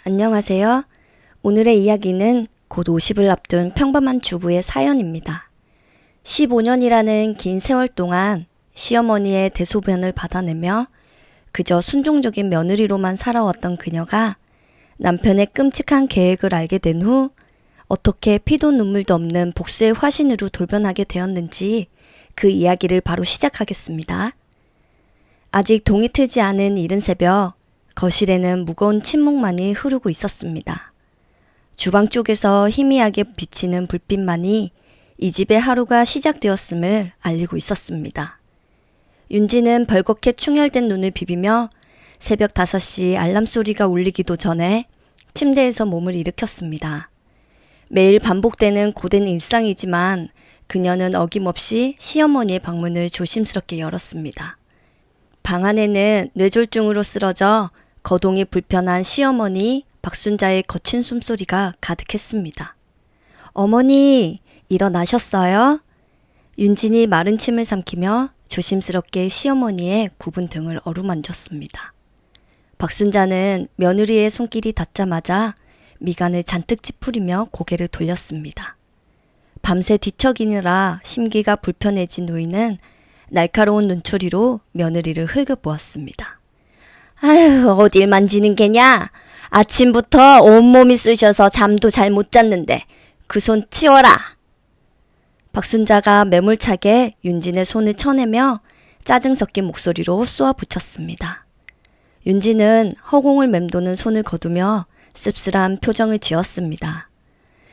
안녕하세요. 오늘의 이야기는 곧 50을 앞둔 평범한 주부의 사연입니다. 15년이라는 긴 세월 동안 시어머니의 대소변을 받아내며 그저 순종적인 며느리로만 살아왔던 그녀가 남편의 끔찍한 계획을 알게 된 후 어떻게 피도 눈물도 없는 복수의 화신으로 돌변하게 되었는지 그 이야기를 바로 시작하겠습니다. 아직 동이 트지 않은 이른 새벽, 거실에는 무거운 침묵만이 흐르고 있었습니다. 주방 쪽에서 희미하게 비치는 불빛만이 이 집의 하루가 시작되었음을 알리고 있었습니다. 윤지는 벌겋게 충혈된 눈을 비비며 새벽 5시 알람 소리가 울리기도 전에 침대에서 몸을 일으켰습니다. 매일 반복되는 고된 일상이지만 그녀는 어김없이 시어머니의 방문을 조심스럽게 열었습니다. 방 안에는 뇌졸중으로 쓰러져 거동이 불편한 시어머니 박순자의 거친 숨소리가 가득했습니다. 어머니, 일어나셨어요? 윤진이 마른 침을 삼키며 조심스럽게 시어머니의 굽은 등을 어루만졌습니다. 박순자는 며느리의 손길이 닿자마자 미간을 잔뜩 찌푸리며 고개를 돌렸습니다. 밤새 뒤척이느라 심기가 불편해진 노인은 날카로운 눈초리로 며느리를 흘겨보았습니다. 아휴, 어딜 만지는 게냐? 아침부터 온몸이 쑤셔서 잠도 잘 못 잤는데 그 손 치워라. 박순자가 매몰차게 윤진의 손을 쳐내며 짜증 섞인 목소리로 쏘아붙였습니다. 윤진은 허공을 맴도는 손을 거두며 씁쓸한 표정을 지었습니다.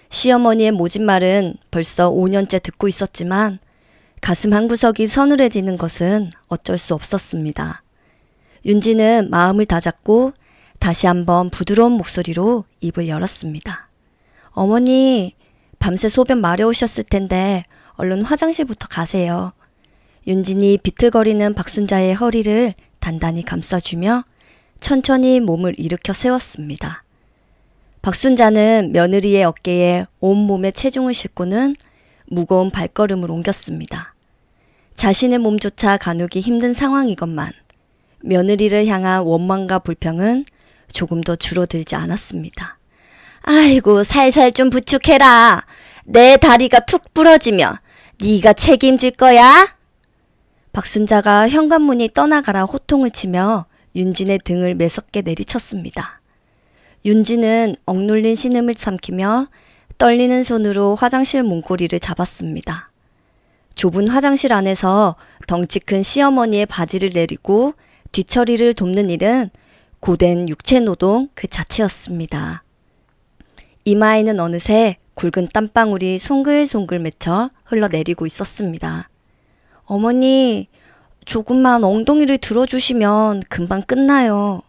시어머니의 모진 말은 벌써 5년째 듣고 있었지만 가슴 한구석이 서늘해지는 것은 어쩔 수 없었습니다. 윤지는 마음을 다잡고 다시 한번 부드러운 목소리로 입을 열었습니다. 어머니, 밤새 소변 마려우셨을 텐데 얼른 화장실부터 가세요. 윤진이 비틀거리는 박순자의 허리를 단단히 감싸주며 천천히 몸을 일으켜 세웠습니다. 박순자는 며느리의 어깨에 온몸의 체중을 싣고는 무거운 발걸음을 옮겼습니다. 자신의 몸조차 가누기 힘든 상황이건만 며느리를 향한 원망과 불평은 조금 더 줄어들지 않았습니다. 아이고, 살살 좀 부축해라. 내 다리가 툭 부러지면 네가 책임질 거야? 박순자가 현관문이 떠나가라 호통을 치며 윤진의 등을 매섭게 내리쳤습니다. 윤진은 억눌린 신음을 삼키며 떨리는 손으로 화장실 문고리를 잡았습니다. 좁은 화장실 안에서 덩치 큰 시어머니의 바지를 내리고 뒤처리를 돕는 일은 고된 육체노동 그 자체였습니다. 이마에는 어느새 굵은 땀방울이 송글송글 맺혀 흘러내리고 있었습니다. 어머니, 조금만 엉덩이를 들어주시면 금방 끝나요.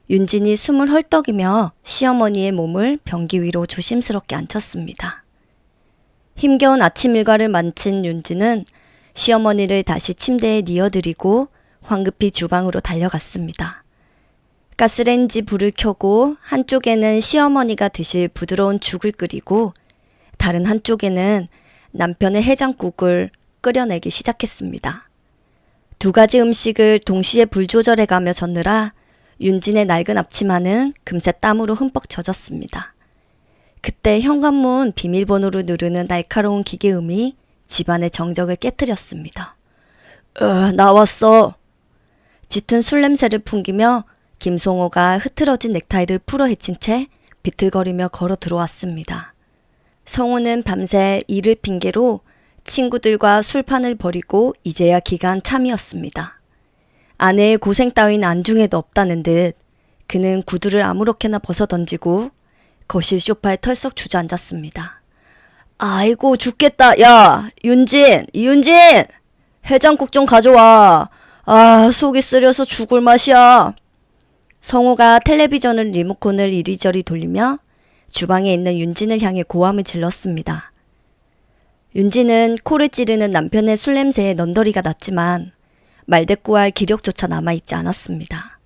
윤진이 숨을 헐떡이며 시어머니의 몸을 변기 위로 조심스럽게 앉혔습니다. 힘겨운 아침 일과를 마친 윤진은 시어머니를 다시 침대에 뉘어드리고 황급히 주방으로 달려갔습니다. 가스레인지 불을 켜고 한쪽에는 시어머니가 드실 부드러운 죽을 끓이고 다른 한쪽에는 남편의 해장국을 끓여내기 시작했습니다. 두 가지 음식을 동시에 불 조절해가며 젓느라 윤진의 낡은 앞치마는 금세 땀으로 흠뻑 젖었습니다. 그때 현관문 비밀번호를 누르는 날카로운 기계음이 집안의 정적을 깨뜨렸습니다. 나왔어. 짙은 술 냄새를 풍기며 김송호가 흐트러진 넥타이를 풀어 헤친 채 비틀거리며 걸어 들어왔습니다. 성호는 밤새 일을 핑계로 친구들과 술판을 벌이고 이제야 귀가한 참이었습니다. 아내의 고생 따윈 안중에도 없다는 듯 그는 구두를 아무렇게나 벗어던지고 거실 소파에 털썩 주저앉았습니다. 아이고, 죽겠다. 야, 윤진! 해장국 좀 가져와. 아, 속이 쓰려서 죽을 맛이야. 성호가 텔레비전을 리모컨을 이리저리 돌리며 주방에 있는 윤진을 향해 고함을 질렀습니다. 윤진은 코를 찌르는 남편의 술 냄새에 넌더리가 났지만 말대꾸할 기력조차 남아있지 않았습니다.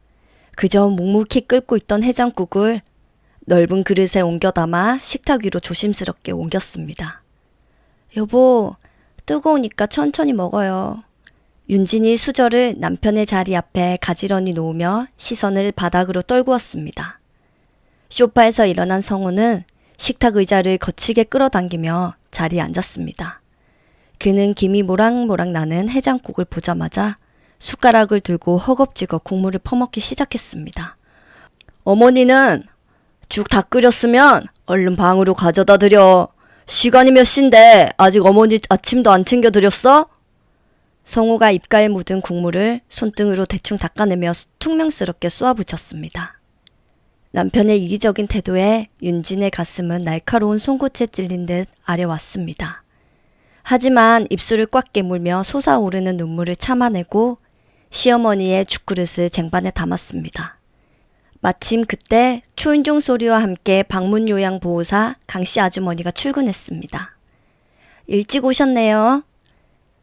그저 묵묵히 끓고 있던 해장국을 넓은 그릇에 옮겨 담아 식탁 위로 조심스럽게 옮겼습니다. 여보, 뜨거우니까 천천히 먹어요. 윤진이 수저를 남편의 자리 앞에 가지런히 놓으며 시선을 바닥으로 떨구었습니다. 소파에서 일어난 성우는 식탁 의자를 거칠게 끌어당기며 자리에 앉았습니다. 그는 김이 모락모락 나는 해장국을 보자마자 숟가락을 들고 허겁지겁 국물을 퍼먹기 시작했습니다. 어머니는 죽 다 끓였으면 얼른 방으로 가져다 드려. 시간이 몇 시인데 아직 어머니 아침도 안 챙겨드렸어? 성우가 입가에 묻은 국물을 손등으로 대충 닦아내며 퉁명스럽게 쏘아붙였습니다. 남편의 이기적인 태도에 윤진의 가슴은 날카로운 송곳에 찔린 듯 아려왔습니다. 하지만 입술을 꽉 깨물며 솟아오르는 눈물을 참아내고 시어머니의 죽그릇을 쟁반에 담았습니다. 마침 그때 초인종 소리와 함께 방문 요양보호사 강씨 아주머니가 출근했습니다. 일찍 오셨네요.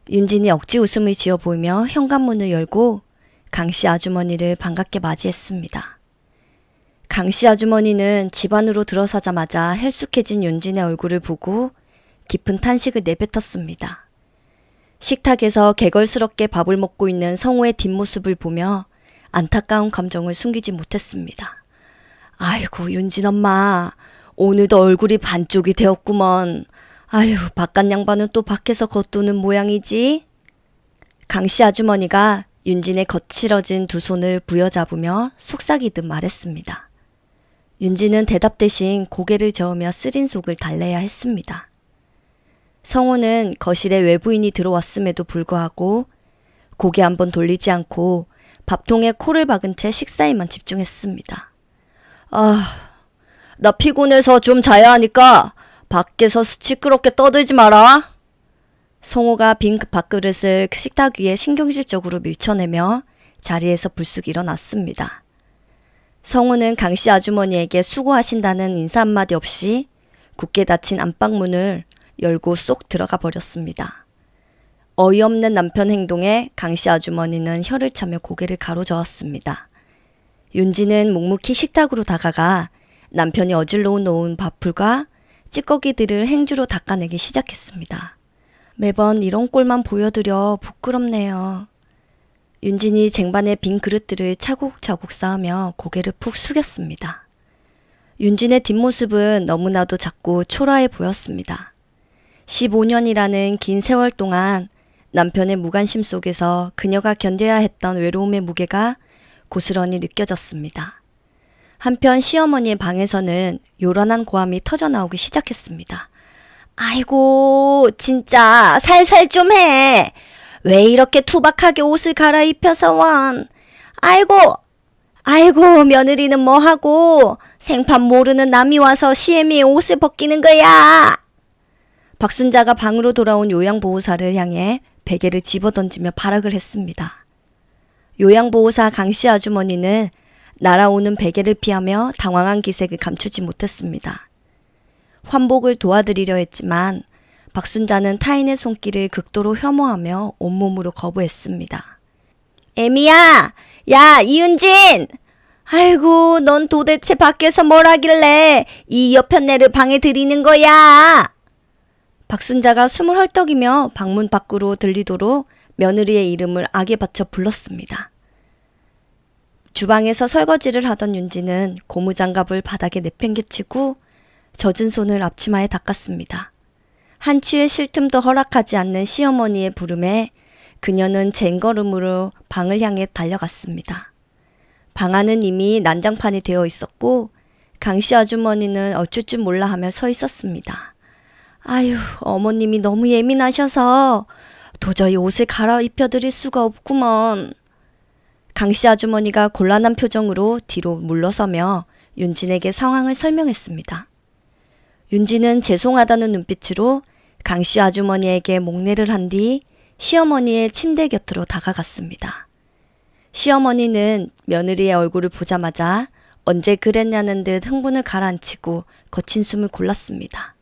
윤진이 억지 웃음을 지어 보이며 현관문을 열고 강씨 아주머니를 반갑게 맞이했습니다. 강씨 아주머니는 집 안으로 들어서자마자 헬쑥해진 윤진의 얼굴을 보고 깊은 탄식을 내뱉었습니다. 식탁에서 개걸스럽게 밥을 먹고 있는 성우의 뒷모습을 보며 안타까운 감정을 숨기지 못했습니다. 아이고 윤진 엄마, 오늘도 얼굴이 반쪽이 되었구먼. 아유, 바깥 양반은 또 밖에서 겉도는 모양이지? 강씨 아주머니가 윤진의 거칠어진 두 손을 부여잡으며 속삭이듯 말했습니다. 윤진은 대답 대신 고개를 저으며 쓰린 속을 달래야 했습니다. 성우는 거실에 외부인이 들어왔음에도 불구하고 고개 한번 돌리지 않고 밥통에 코를 박은 채 식사에만 집중했습니다. 나 피곤해서 좀 자야 하니까 밖에서 시끄럽게 떠들지 마라. 성우가 빈 밥그릇을 식탁 위에 신경질적으로 밀쳐내며 자리에서 불쑥 일어났습니다. 성우는 강씨 아주머니에게 수고하신다는 인사 한마디 없이 굳게 닫힌 안방문을 열고 쏙 들어가 버렸습니다. 어이없는 남편 행동에 강씨 아주머니는 혀를 차며 고개를 가로저었습니다. 윤지는 묵묵히 식탁으로 다가가 남편이 어질러 놓은 밥풀과 찌꺼기들을 행주로 닦아내기 시작했습니다. 매번 이런 꼴만 보여드려 부끄럽네요. 윤진이 쟁반에 빈 그릇들을 차곡차곡 쌓으며 고개를 푹 숙였습니다. 윤진의 뒷모습은 너무나도 작고 초라해 보였습니다. 15년이라는 긴 세월 동안 남편의 무관심 속에서 그녀가 견뎌야 했던 외로움의 무게가 고스란히 느껴졌습니다. 한편 시어머니의 방에서는 요란한 고함이 터져나오기 시작했습니다. 아이고 진짜 살살 좀 해. 왜 이렇게 투박하게 옷을 갈아입혀서 원. 아이고 며느리는 뭐하고 생판 모르는 남이 와서 시애미의 옷을 벗기는 거야. 박순자가 방으로 돌아온 요양보호사를 향해 베개를 집어던지며 발악을 했습니다. 요양보호사 강씨 아주머니는 날아오는 베개를 피하며 당황한 기색을 감추지 못했습니다. 환복을 도와드리려 했지만 박순자는 타인의 손길을 극도로 혐오하며 온몸으로 거부했습니다. 애미야! 야 이윤진! 아이고 넌 도대체 밖에서 뭘 하길래 이 여편네를 방에 들이는 거야! 박순자가 숨을 헐떡이며 방문 밖으로 들리도록 며느리의 이름을 악에 받쳐 불렀습니다. 주방에서 설거지를 하던 윤지는 고무장갑을 바닥에 내팽개치고 젖은 손을 앞치마에 닦았습니다. 한치의 쉴 틈도 허락하지 않는 시어머니의 부름에 그녀는 쟁걸음으로 방을 향해 달려갔습니다. 방 안은 이미 난장판이 되어 있었고 강씨 아주머니는 어쩔 줄 몰라 하며 서 있었습니다. 아유, 어머님이 너무 예민하셔서 도저히 옷을 갈아입혀드릴 수가 없구먼. 강씨 아주머니가 곤란한 표정으로 뒤로 물러서며 윤진에게 상황을 설명했습니다. 윤진은 죄송하다는 눈빛으로 강씨 아주머니에게 목례를 한 뒤 시어머니의 침대 곁으로 다가갔습니다. 시어머니는 며느리의 얼굴을 보자마자 언제 그랬냐는 듯 흥분을 가라앉히고 거친 숨을 골랐습니다.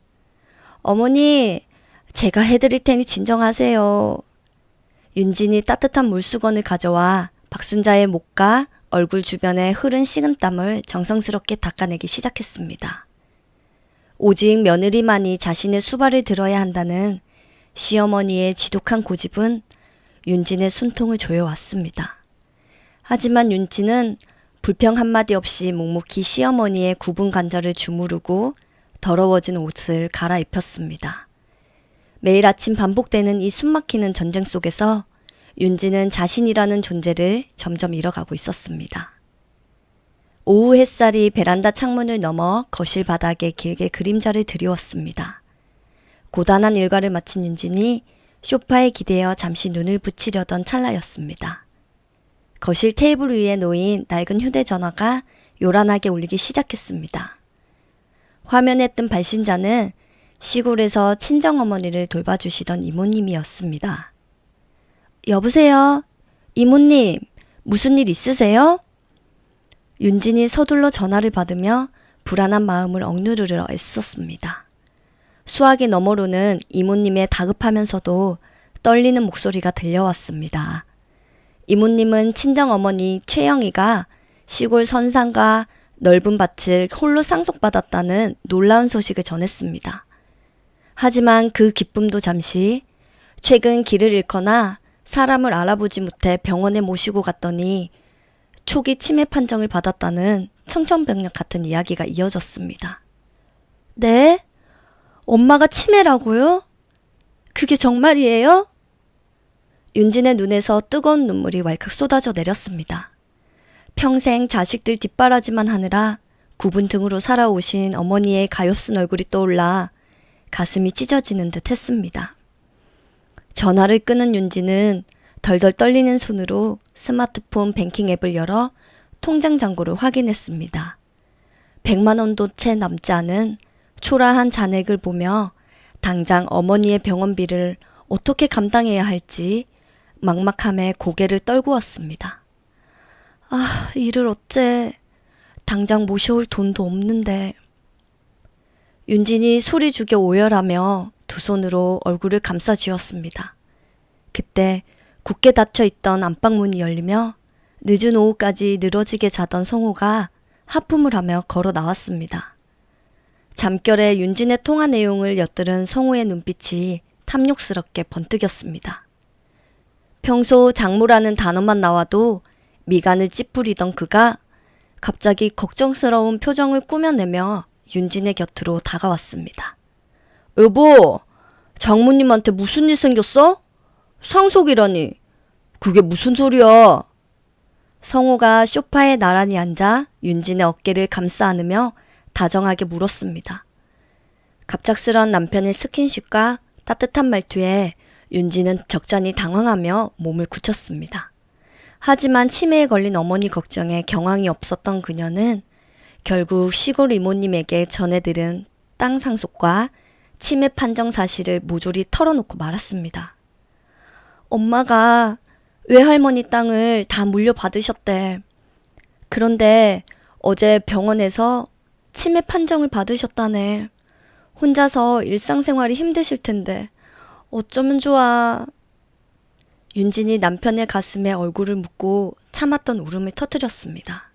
어머니, 제가 해드릴 테니 진정하세요. 윤진이 따뜻한 물수건을 가져와 박순자의 목과 얼굴 주변에 흐른 식은땀을 정성스럽게 닦아내기 시작했습니다. 오직 며느리만이 자신의 수발을 들어야 한다는 시어머니의 지독한 고집은 윤진의 숨통을 조여왔습니다. 하지만 윤진은 불평 한마디 없이 묵묵히 시어머니의 굽은 관자를 주무르고 더러워진 옷을 갈아입혔습니다. 매일 아침 반복되는 이 숨막히는 전쟁 속에서 윤지는 자신이라는 존재를 점점 잃어가고 있었습니다. 오후 햇살이 베란다 창문을 넘어 거실 바닥에 길게 그림자를 드리웠습니다. 고단한 일과를 마친 윤진이 소파에 기대어 잠시 눈을 붙이려던 찰나였습니다. 거실 테이블 위에 놓인 낡은 휴대전화가 요란하게 울리기 시작했습니다. 화면에 뜬 발신자는 시골에서 친정어머니를 돌봐주시던 이모님이었습니다. 여보세요? 이모님, 무슨 일 있으세요? 윤진이 서둘러 전화를 받으며 불안한 마음을 억누르려 애썼습니다. 수화기 너머로는 이모님의 다급하면서도 떨리는 목소리가 들려왔습니다. 이모님은 친정어머니 최영희가 시골 선산과 넓은 밭을 홀로 상속받았다는 놀라운 소식을 전했습니다. 하지만 그 기쁨도 잠시 최근 길을 잃거나 사람을 알아보지 못해 병원에 모시고 갔더니 초기 치매 판정을 받았다는 청천벽력 같은 이야기가 이어졌습니다. 네? 엄마가 치매라고요? 그게 정말이에요? 윤진의 눈에서 뜨거운 눈물이 왈칵 쏟아져 내렸습니다. 평생 자식들 뒷바라지만 하느라 굽은 등으로 살아오신 어머니의 가엾은 얼굴이 떠올라 가슴이 찢어지는 듯 했습니다. 전화를 끄는 윤진은 덜덜 떨리는 손으로 스마트폰 뱅킹 앱을 열어 통장 잔고를 확인했습니다. 100만 원도 채 남지 않은 초라한 잔액을 보며 당장 어머니의 병원비를 어떻게 감당해야 할지 막막함에 고개를 떨구었습니다. 아, 이를 어째. 당장 모셔올 돈도 없는데. 윤진이 소리 죽여 오열하며 두 손으로 얼굴을 감싸 쥐었습니다. 그때 굳게 닫혀 있던 안방문이 열리며 늦은 오후까지 늘어지게 자던 성호가 하품을 하며 걸어 나왔습니다. 잠결에 윤진의 통화 내용을 엿들은 성호의 눈빛이 탐욕스럽게 번뜩였습니다. 평소 장모라는 단어만 나와도 미간을 찌푸리던 그가 갑자기 걱정스러운 표정을 꾸며내며 윤진의 곁으로 다가왔습니다. 여보, 장모님한테 무슨 일 생겼어? 상속이라니. 그게 무슨 소리야? 성호가 소파에 나란히 앉아 윤진의 어깨를 감싸 안으며 다정하게 물었습니다. 갑작스런 남편의 스킨십과 따뜻한 말투에 윤진은 적잖이 당황하며 몸을 굳혔습니다. 하지만 치매에 걸린 어머니 걱정에 경황이 없었던 그녀는 결국 시골 이모님에게 전해들은 땅 상속과 치매 판정 사실을 모조리 털어놓고 말았습니다. 엄마가 외할머니 땅을 다 물려받으셨대. 그런데 어제 병원에서 치매 판정을 받으셨다네. 혼자서 일상생활이 힘드실 텐데 어쩌면 좋아. 윤진이 남편의 가슴에 얼굴을 묻고 참았던 울음을 터뜨렸습니다.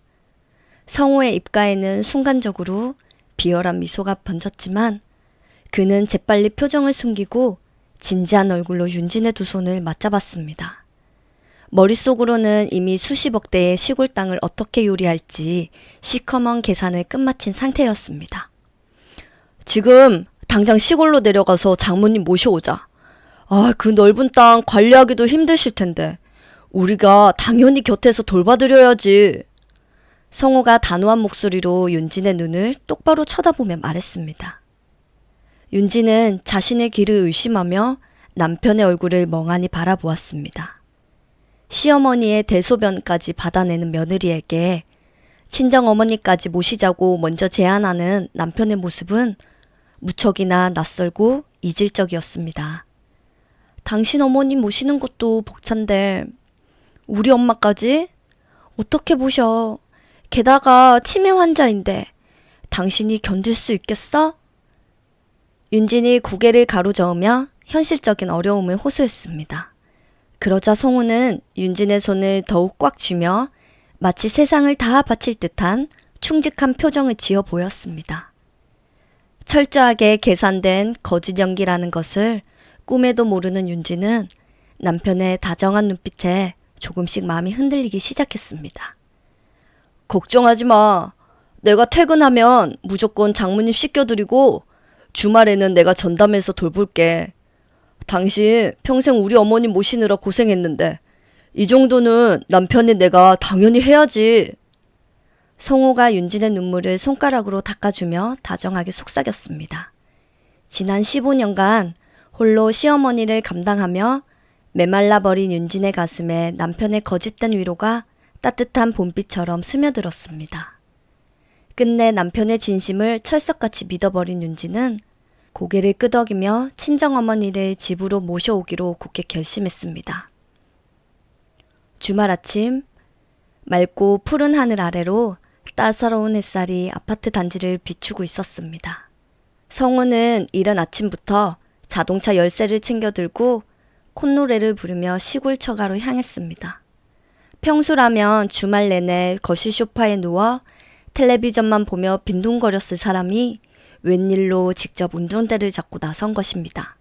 성호의 입가에는 순간적으로 비열한 미소가 번졌지만 그는 재빨리 표정을 숨기고 진지한 얼굴로 윤진의 두 손을 맞잡았습니다. 머릿속으로는 이미 수십억 대의 시골 땅을 어떻게 요리할지 시커먼 계산을 끝마친 상태였습니다. 지금 당장 시골로 내려가서 장모님 모셔오자. 아, 그 넓은 땅 관리하기도 힘드실 텐데 우리가 당연히 곁에서 돌봐드려야지. 성호가 단호한 목소리로 윤진의 눈을 똑바로 쳐다보며 말했습니다. 윤진은 자신의 귀를 의심하며 남편의 얼굴을 멍하니 바라보았습니다. 시어머니의 대소변까지 받아내는 며느리에게 친정어머니까지 모시자고 먼저 제안하는 남편의 모습은 무척이나 낯설고 이질적이었습니다. 당신 어머님 모시는 것도 벅찬데 우리 엄마까지? 어떻게 보셔. 게다가 치매 환자인데 당신이 견딜 수 있겠어? 윤진이 고개를 가로저으며 현실적인 어려움을 호소했습니다. 그러자 성우는 윤진의 손을 더욱 꽉 쥐며 마치 세상을 다 바칠 듯한 충직한 표정을 지어 보였습니다. 철저하게 계산된 거짓 연기라는 것을 꿈에도 모르는 윤진은 남편의 다정한 눈빛에 조금씩 마음이 흔들리기 시작했습니다. 걱정하지 마. 내가 퇴근하면 무조건 장모님 씻겨드리고 주말에는 내가 전담해서 돌볼게. 당신 평생 우리 어머니 모시느라 고생했는데 이 정도는 남편이 내가 당연히 해야지. 성호가 윤진의 눈물을 손가락으로 닦아주며 다정하게 속삭였습니다. 지난 15년간 홀로 시어머니를 감당하며 메말라버린 윤진의 가슴에 남편의 거짓된 위로가 따뜻한 봄비처럼 스며들었습니다. 끝내 남편의 진심을 철석같이 믿어버린 윤진은 고개를 끄덕이며 친정어머니를 집으로 모셔오기로 굳게 결심했습니다. 주말 아침, 맑고 푸른 하늘 아래로 따사로운 햇살이 아파트 단지를 비추고 있었습니다. 성우는 이른 아침부터 자동차 열쇠를 챙겨 들고 콧노래를 부르며 시골 처가로 향했습니다. 평소라면 주말 내내 거실 소파에 누워 텔레비전만 보며 빈둥거렸을 사람이 웬일로 직접 운전대를 잡고 나선 것입니다.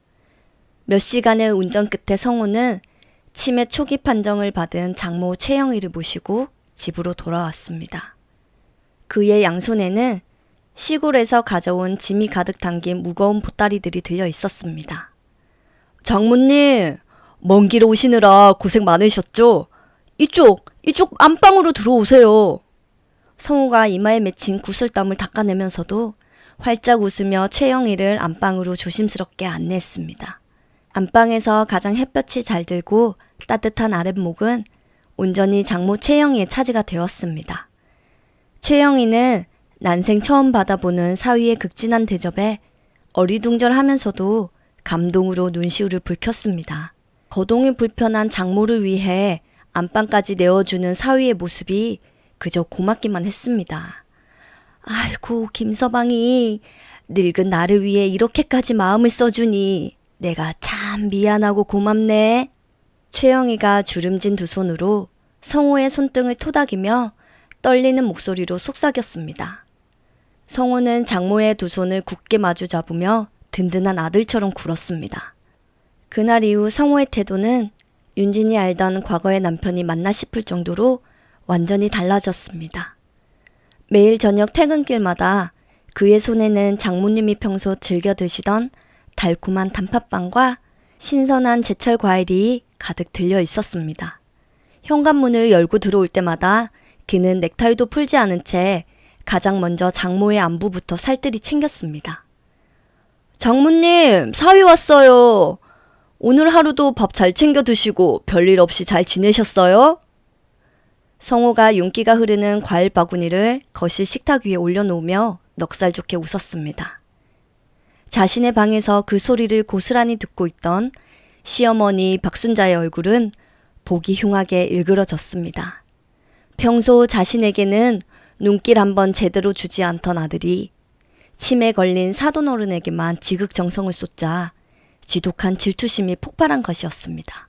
몇 시간의 운전 끝에 성우는 치매 초기 판정을 받은 장모 최영희를 모시고 집으로 돌아왔습니다. 그의 양손에는 시골에서 가져온 짐이 가득 담긴 무거운 보따리들이 들려 있었습니다. 장모님, 먼 길 오시느라 고생 많으셨죠? 이쪽 안방으로 들어오세요. 성우가 이마에 맺힌 구슬땀을 닦아내면서도 활짝 웃으며 최영희를 안방으로 조심스럽게 안내했습니다. 안방에서 가장 햇볕이 잘 들고 따뜻한 아랫목은 온전히 장모 최영희의 차지가 되었습니다. 최영희는 난생 처음 받아보는 사위의 극진한 대접에 어리둥절하면서도 감동으로 눈시울을 붉혔습니다. 거동이 불편한 장모를 위해 안방까지 내어주는 사위의 모습이 그저 고맙기만 했습니다. 아이고, 김서방이 늙은 나를 위해 이렇게까지 마음을 써주니 내가 참 미안하고 고맙네. 최영희가 주름진 두 손으로 성호의 손등을 토닥이며 떨리는 목소리로 속삭였습니다. 성호는 장모의 두 손을 굳게 마주 잡으며 든든한 아들처럼 굴었습니다. 그날 이후 성호의 태도는 윤진이 알던 과거의 남편이 맞나 싶을 정도로 완전히 달라졌습니다. 매일 저녁 퇴근길마다 그의 손에는 장모님이 평소 즐겨 드시던 달콤한 단팥빵과 신선한 제철 과일이 가득 들려 있었습니다. 현관문을 열고 들어올 때마다 그는 넥타이도 풀지 않은 채 가장 먼저 장모의 안부부터 살뜰히 챙겼습니다. 장모님, 사위 왔어요. 오늘 하루도 밥 잘 챙겨 드시고 별일 없이 잘 지내셨어요? 성호가 윤기가 흐르는 과일 바구니를 거실 식탁 위에 올려놓으며 넉살 좋게 웃었습니다. 자신의 방에서 그 소리를 고스란히 듣고 있던 시어머니 박순자의 얼굴은 보기 흉하게 일그러졌습니다. 평소 자신에게는 눈길 한번 제대로 주지 않던 아들이 치매 걸린 사돈어른에게만 지극정성을 쏟자 지독한 질투심이 폭발한 것이었습니다.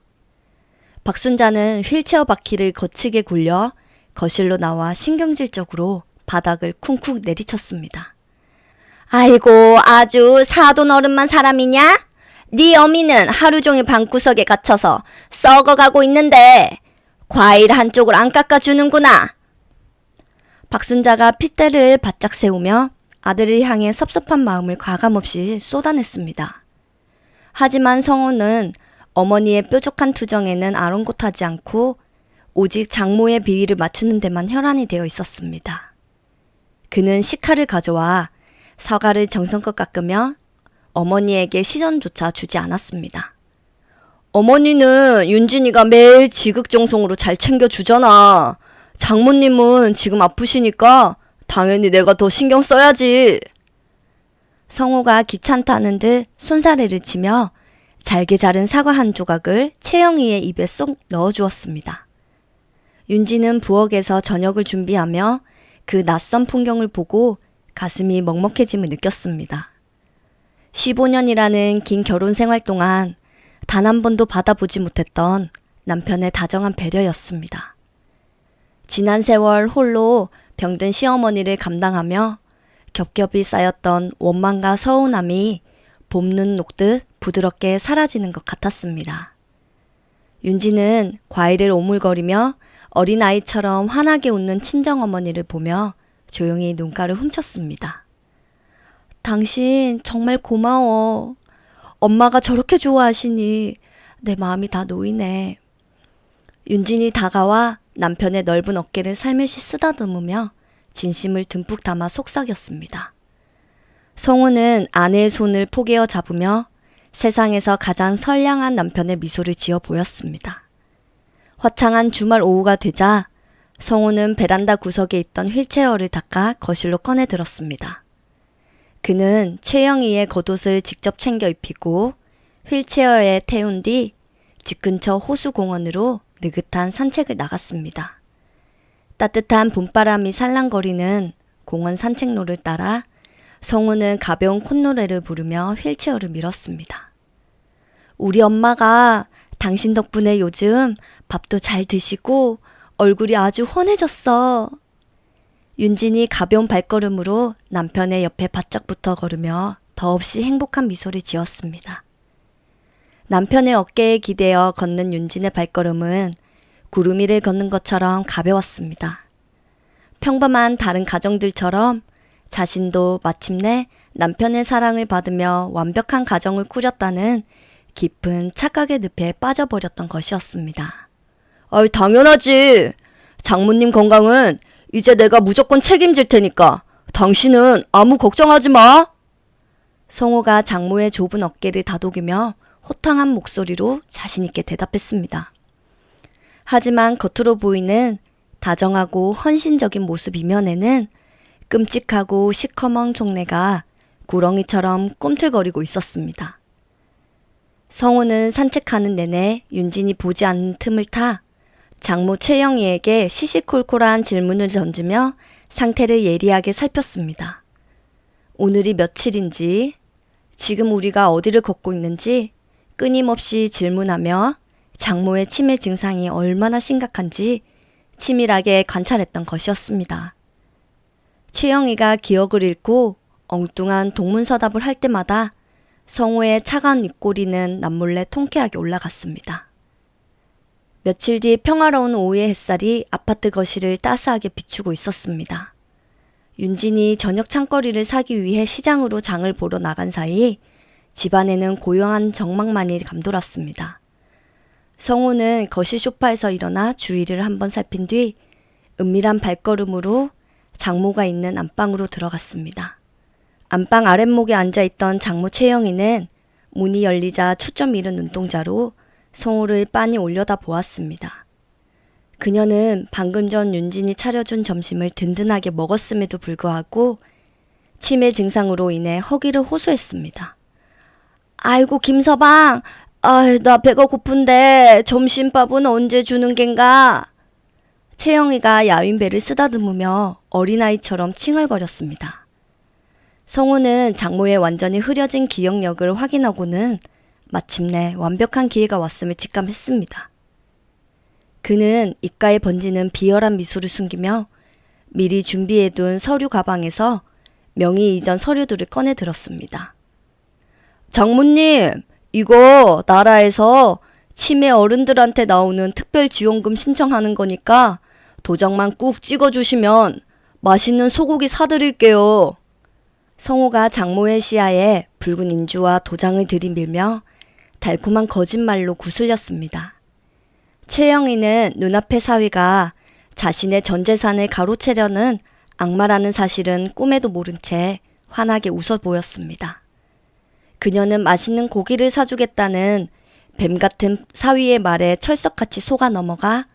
박순자는 휠체어 바퀴를 거치게 굴려 거실로 나와 신경질적으로 바닥을 쿵쿵 내리쳤습니다. 아이고, 아주 사돈어른만 사람이냐? 네 어미는 하루 종일 방구석에 갇혀서 썩어가고 있는데 과일 한쪽을 안 깎아주는구나. 박순자가 핏대를 바짝 세우며 아들을 향해 섭섭한 마음을 과감없이 쏟아냈습니다. 하지만 성호는 어머니의 뾰족한 투정에는 아랑곳하지 않고 오직 장모의 비위를 맞추는 데만 혈안이 되어 있었습니다. 그는 식칼을 가져와 사과를 정성껏 깎으며 어머니에게 시전조차 주지 않았습니다. 어머니는 윤진이가 매일 지극정성으로 잘 챙겨주잖아. 장모님은 지금 아프시니까 당연히 내가 더 신경 써야지. 성호가 귀찮다는 듯 손사래를 치며 잘게 자른 사과 한 조각을 채영이의 입에 쏙 넣어주었습니다. 윤지는 부엌에서 저녁을 준비하며 그 낯선 풍경을 보고 가슴이 먹먹해짐을 느꼈습니다. 15년이라는 긴 결혼 생활 동안 단 한 번도 받아보지 못했던 남편의 다정한 배려였습니다. 지난 세월 홀로 병든 시어머니를 감당하며 겹겹이 쌓였던 원망과 서운함이 봄눈 녹듯 부드럽게 사라지는 것 같았습니다. 윤지는 과일을 오물거리며 어린아이처럼 환하게 웃는 친정어머니를 보며 조용히 눈가를 훔쳤습니다. 당신 정말 고마워. 엄마가 저렇게 좋아하시니 내 마음이 다 놓이네. 윤진이 다가와 남편의 넓은 어깨를 살며시 쓰다듬으며 진심을 듬뿍 담아 속삭였습니다. 성우는 아내의 손을 포개어 잡으며 세상에서 가장 선량한 남편의 미소를 지어 보였습니다. 화창한 주말 오후가 되자 성우는 베란다 구석에 있던 휠체어를 닦아 거실로 꺼내 들었습니다. 그는 최영희의 겉옷을 직접 챙겨 입히고 휠체어에 태운 뒤 집 근처 호수공원으로 느긋한 산책을 나갔습니다. 따뜻한 봄바람이 살랑거리는 공원 산책로를 따라 성우는 가벼운 콧노래를 부르며 휠체어를 밀었습니다. 우리 엄마가 당신 덕분에 요즘 밥도 잘 드시고 얼굴이 아주 환해졌어. 윤진이 가벼운 발걸음으로 남편의 옆에 바짝 붙어 걸으며 더없이 행복한 미소를 지었습니다. 남편의 어깨에 기대어 걷는 윤진의 발걸음은 구름 위를 걷는 것처럼 가벼웠습니다. 평범한 다른 가정들처럼 자신도 마침내 남편의 사랑을 받으며 완벽한 가정을 꾸렸다는 깊은 착각의 늪에 빠져버렸던 것이었습니다. 당연하지. 장모님 건강은 이제 내가 무조건 책임질 테니까 당신은 아무 걱정하지 마. 성호가 장모의 좁은 어깨를 다독이며 호탕한 목소리로 자신있게 대답했습니다. 하지만 겉으로 보이는 다정하고 헌신적인 모습 이면에는 끔찍하고 시커먼 속내가 구렁이처럼 꿈틀거리고 있었습니다. 성호는 산책하는 내내 윤진이 보지 않는 틈을 타 장모 최영희에게 시시콜콜한 질문을 던지며 상태를 예리하게 살폈습니다. 오늘이 며칠인지, 지금 우리가 어디를 걷고 있는지 끊임없이 질문하며 장모의 치매 증상이 얼마나 심각한지 치밀하게 관찰했던 것이었습니다. 최영희가 기억을 잃고 엉뚱한 동문서답을 할 때마다 성호의 차가운 입꼬리는 남몰래 통쾌하게 올라갔습니다. 며칠 뒤 평화로운 오후의 햇살이 아파트 거실을 따스하게 비추고 있었습니다. 윤진이 저녁 창거리를 사기 위해 시장으로 장을 보러 나간 사이 집안에는 고요한 정막만이 감돌았습니다. 성호는 거실 소파에서 일어나 주위를 한번 살핀 뒤 은밀한 발걸음으로 장모가 있는 안방으로 들어갔습니다. 안방 아랫목에 앉아있던 장모 최영희는 문이 열리자 초점 잃은 눈동자로 성호를 빤히 올려다 보았습니다. 그녀는 방금 전 윤진이 차려준 점심을 든든하게 먹었음에도 불구하고 치매 증상으로 인해 허기를 호소했습니다. 아이고 김서방, 나 배가 고픈데 점심밥은 언제 주는 겐가? 채영이가 야윈 배를 쓰다듬으며 어린아이처럼 칭얼거렸습니다. 성우는 장모의 완전히 흐려진 기억력을 확인하고는 마침내 완벽한 기회가 왔음을 직감했습니다. 그는 입가에 번지는 비열한 미소를 숨기며 미리 준비해둔 서류 가방에서 명의 이전 서류들을 꺼내 들었습니다. 장모님, 이거 나라에서 치매 어른들한테 나오는 특별지원금 신청하는 거니까 도장만 꾹 찍어주시면 맛있는 소고기 사드릴게요. 성호가 장모의 시야에 붉은 인주와 도장을 들이밀며 달콤한 거짓말로 구슬렸습니다. 최영희는 눈앞의 사위가 자신의 전 재산을 가로채려는 악마라는 사실은 꿈에도 모른 채 환하게 웃어 보였습니다. 그녀는 맛있는 고기를 사주겠다는 뱀 같은 사위의 말에 철석같이 속아 넘어가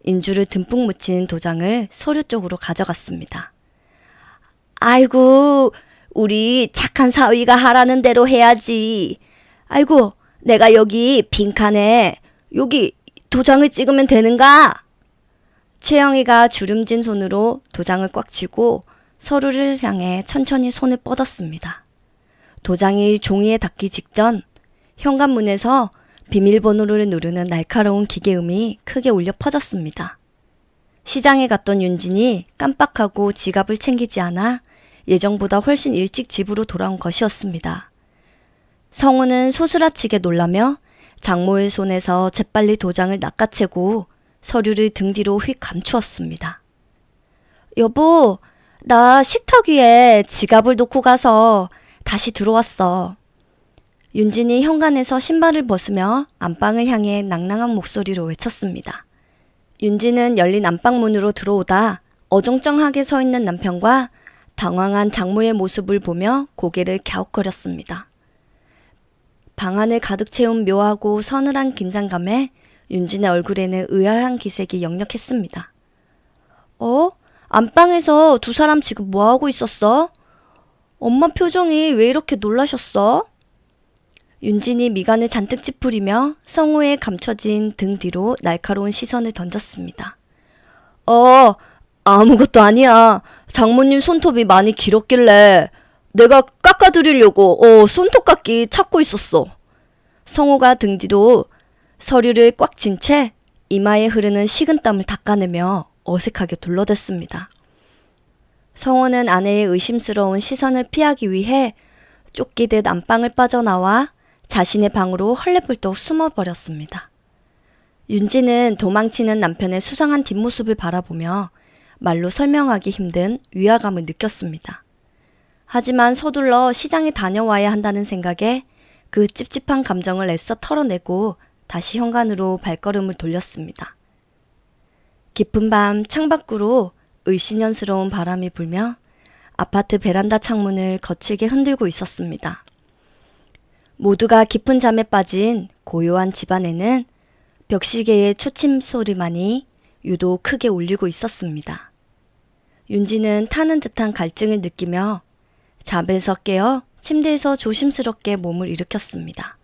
인주를 듬뿍 묻힌 도장을 서류 쪽으로 가져갔습니다. 아이고, 우리 착한 사위가 하라는 대로 해야지. 아이고, 내가 여기 빈칸에 여기 도장을 찍으면 되는가? 최영희가 주름진 손으로 도장을 꽉 쥐고 서류를 향해 천천히 손을 뻗었습니다. 도장이 종이에 닿기 직전 현관문에서 비밀번호를 누르는 날카로운 기계음이 크게 울려 퍼졌습니다. 시장에 갔던 윤진이 깜빡하고 지갑을 챙기지 않아 예정보다 훨씬 일찍 집으로 돌아온 것이었습니다. 성우는 소스라치게 놀라며 장모의 손에서 재빨리 도장을 낚아채고 서류를 등 뒤로 휙 감추었습니다. 여보, 나 식탁 위에 지갑을 놓고 가서 다시 들어왔어. 윤진이 현관에서 신발을 벗으며 안방을 향해 낭랑한 목소리로 외쳤습니다. 윤진은 열린 안방 문으로 들어오다 어정쩡하게 서 있는 남편과 당황한 장모의 모습을 보며 고개를 갸웃거렸습니다. 방 안을 가득 채운 묘하고 서늘한 긴장감에 윤진의 얼굴에는 의아한 기색이 역력했습니다. 안방에서 두 사람 지금 뭐하고 있었어? 엄마 표정이 왜 이렇게 놀라셨어? 윤진이 미간을 잔뜩 찌푸리며 성우에 감춰진 등 뒤로 날카로운 시선을 던졌습니다. 아무것도 아니야. 장모님 손톱이 많이 길었길래 내가 깎아드리려고 손톱 깎기 찾고 있었어. 성우가 등 뒤로 서류를 꽉 쥔 채 이마에 흐르는 식은땀을 닦아내며 어색하게 둘러댔습니다. 성우는 아내의 의심스러운 시선을 피하기 위해 쫓기듯 안방을 빠져나와 자신의 방으로 헐레벌떡 숨어버렸습니다. 윤지는 도망치는 남편의 수상한 뒷모습을 바라보며 말로 설명하기 힘든 위화감을 느꼈습니다. 하지만 서둘러 시장에 다녀와야 한다는 생각에 그 찝찝한 감정을 애써 털어내고 다시 현관으로 발걸음을 돌렸습니다. 깊은 밤 창밖으로 을씨년스러운 바람이 불며 아파트 베란다 창문을 거칠게 흔들고 있었습니다. 모두가 깊은 잠에 빠진 고요한 집안에는 벽시계의 초침 소리만이 유독 크게 울리고 있었습니다. 윤지는 타는 듯한 갈증을 느끼며 잠에서 깨어 침대에서 조심스럽게 몸을 일으켰습니다.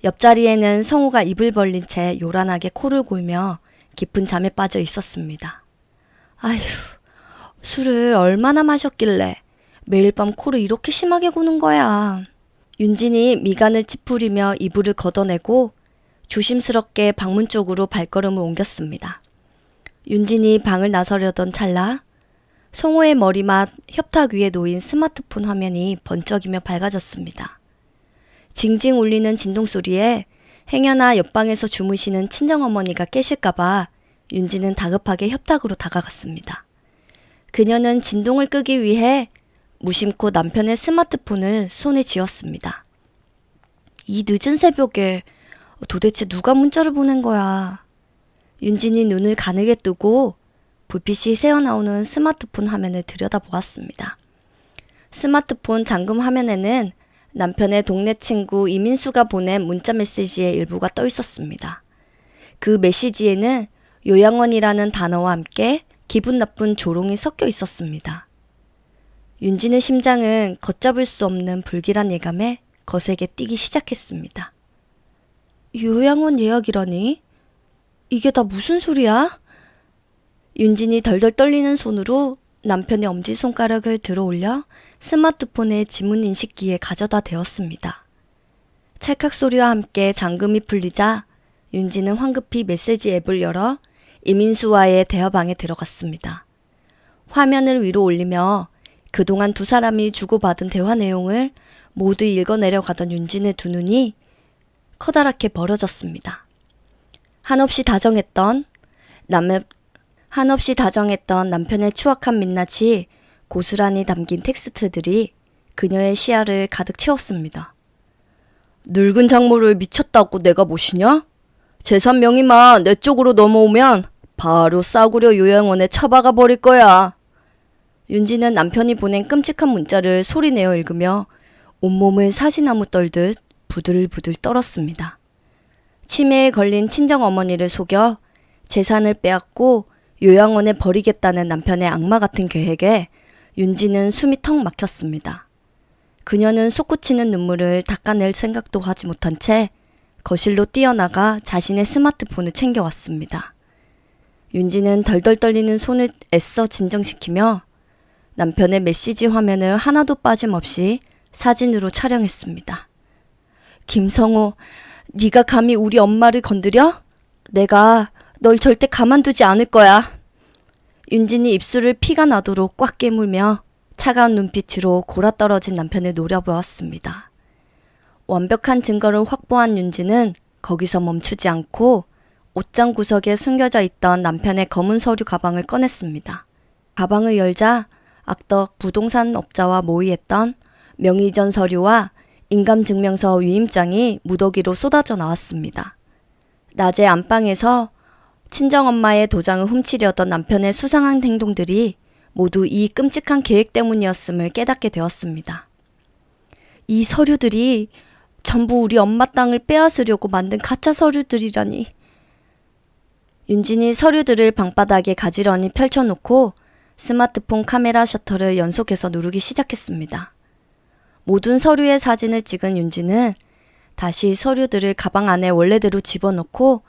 옆자리에는 성우가 입을 벌린 채 요란하게 코를 골며 깊은 잠에 빠져 있었습니다. 아휴, 술을 얼마나 마셨길래 매일 밤 코를 이렇게 심하게 고는 거야. 윤진이 미간을 찌푸리며 이불을 걷어내고 조심스럽게 방문 쪽으로 발걸음을 옮겼습니다. 윤진이 방을 나서려던 찰나 성호의 머리맡 협탁 위에 놓인 스마트폰 화면이 번쩍이며 밝아졌습니다. 징징 울리는 진동소리에 행여나 옆방에서 주무시는 친정어머니가 깨실까봐 윤지는 다급하게 협탁으로 다가갔습니다. 그녀는 진동을 끄기 위해 무심코 남편의 스마트폰을 손에 쥐었습니다. 이 늦은 새벽에 도대체 누가 문자를 보낸 거야? 윤진이 눈을 가늘게 뜨고 불빛이 새어나오는 스마트폰 화면을 들여다보았습니다. 스마트폰 잠금 화면에는 남편의 동네 친구 이민수가 보낸 문자 메시지의 일부가 떠 있었습니다. 그 메시지에는 요양원이라는 단어와 함께 기분 나쁜 조롱이 섞여 있었습니다. 윤진의 심장은 걷잡을 수 없는 불길한 예감에 거세게 뛰기 시작했습니다. 요양원 예약이라니? 이게 다 무슨 소리야? 윤진이 덜덜 떨리는 손으로 남편의 엄지손가락을 들어 올려 스마트폰의 지문 인식기에 가져다 대었습니다. 찰칵 소리와 함께 잠금이 풀리자 윤진은 황급히 메시지 앱을 열어 이민수와의 대화방에 들어갔습니다. 화면을 위로 올리며 그동안 두 사람이 주고받은 대화 내용을 모두 읽어내려가던 윤진의 두 눈이 커다랗게 벌어졌습니다. 한없이 다정했던 남편의 추악한 민낯이 고스란히 담긴 텍스트들이 그녀의 시야를 가득 채웠습니다. 늙은 장모를 미쳤다고 내가 모시냐? 재산 명의만 내 쪽으로 넘어오면 바로 싸구려 요양원에 처박아 버릴 거야. 윤지는 남편이 보낸 끔찍한 문자를 소리내어 읽으며 온몸을 사시나무 떨듯 부들부들 떨었습니다. 치매에 걸린 친정어머니를 속여 재산을 빼앗고 요양원에 버리겠다는 남편의 악마 같은 계획에 윤지는 숨이 턱 막혔습니다. 그녀는 솟구치는 눈물을 닦아낼 생각도 하지 못한 채 거실로 뛰어나가 자신의 스마트폰을 챙겨왔습니다. 윤지는 덜덜 떨리는 손을 애써 진정시키며 남편의 메시지 화면을 하나도 빠짐없이 사진으로 촬영했습니다. 김성호, 네가 감히 우리 엄마를 건드려? 내가 널 절대 가만두지 않을 거야. 윤진이 입술을 피가 나도록 꽉 깨물며 차가운 눈빛으로 골아떨어진 남편을 노려보았습니다. 완벽한 증거를 확보한 윤진은 거기서 멈추지 않고 옷장 구석에 숨겨져 있던 남편의 검은 서류 가방을 꺼냈습니다. 가방을 열자 악덕 부동산 업자와 모의했던 명의이전 서류와 인감증명서 위임장이 무더기로 쏟아져 나왔습니다. 낮에 안방에서 친정엄마의 도장을 훔치려던 남편의 수상한 행동들이 모두 이 끔찍한 계획 때문이었음을 깨닫게 되었습니다. 이 서류들이 전부 우리 엄마 땅을 빼앗으려고 만든 가짜 서류들이라니. 윤진이 서류들을 방바닥에 가지런히 펼쳐놓고 스마트폰 카메라 셔터를 연속해서 누르기 시작했습니다. 모든 서류의 사진을 찍은 윤진은 다시 서류들을 가방 안에 원래대로 집어넣고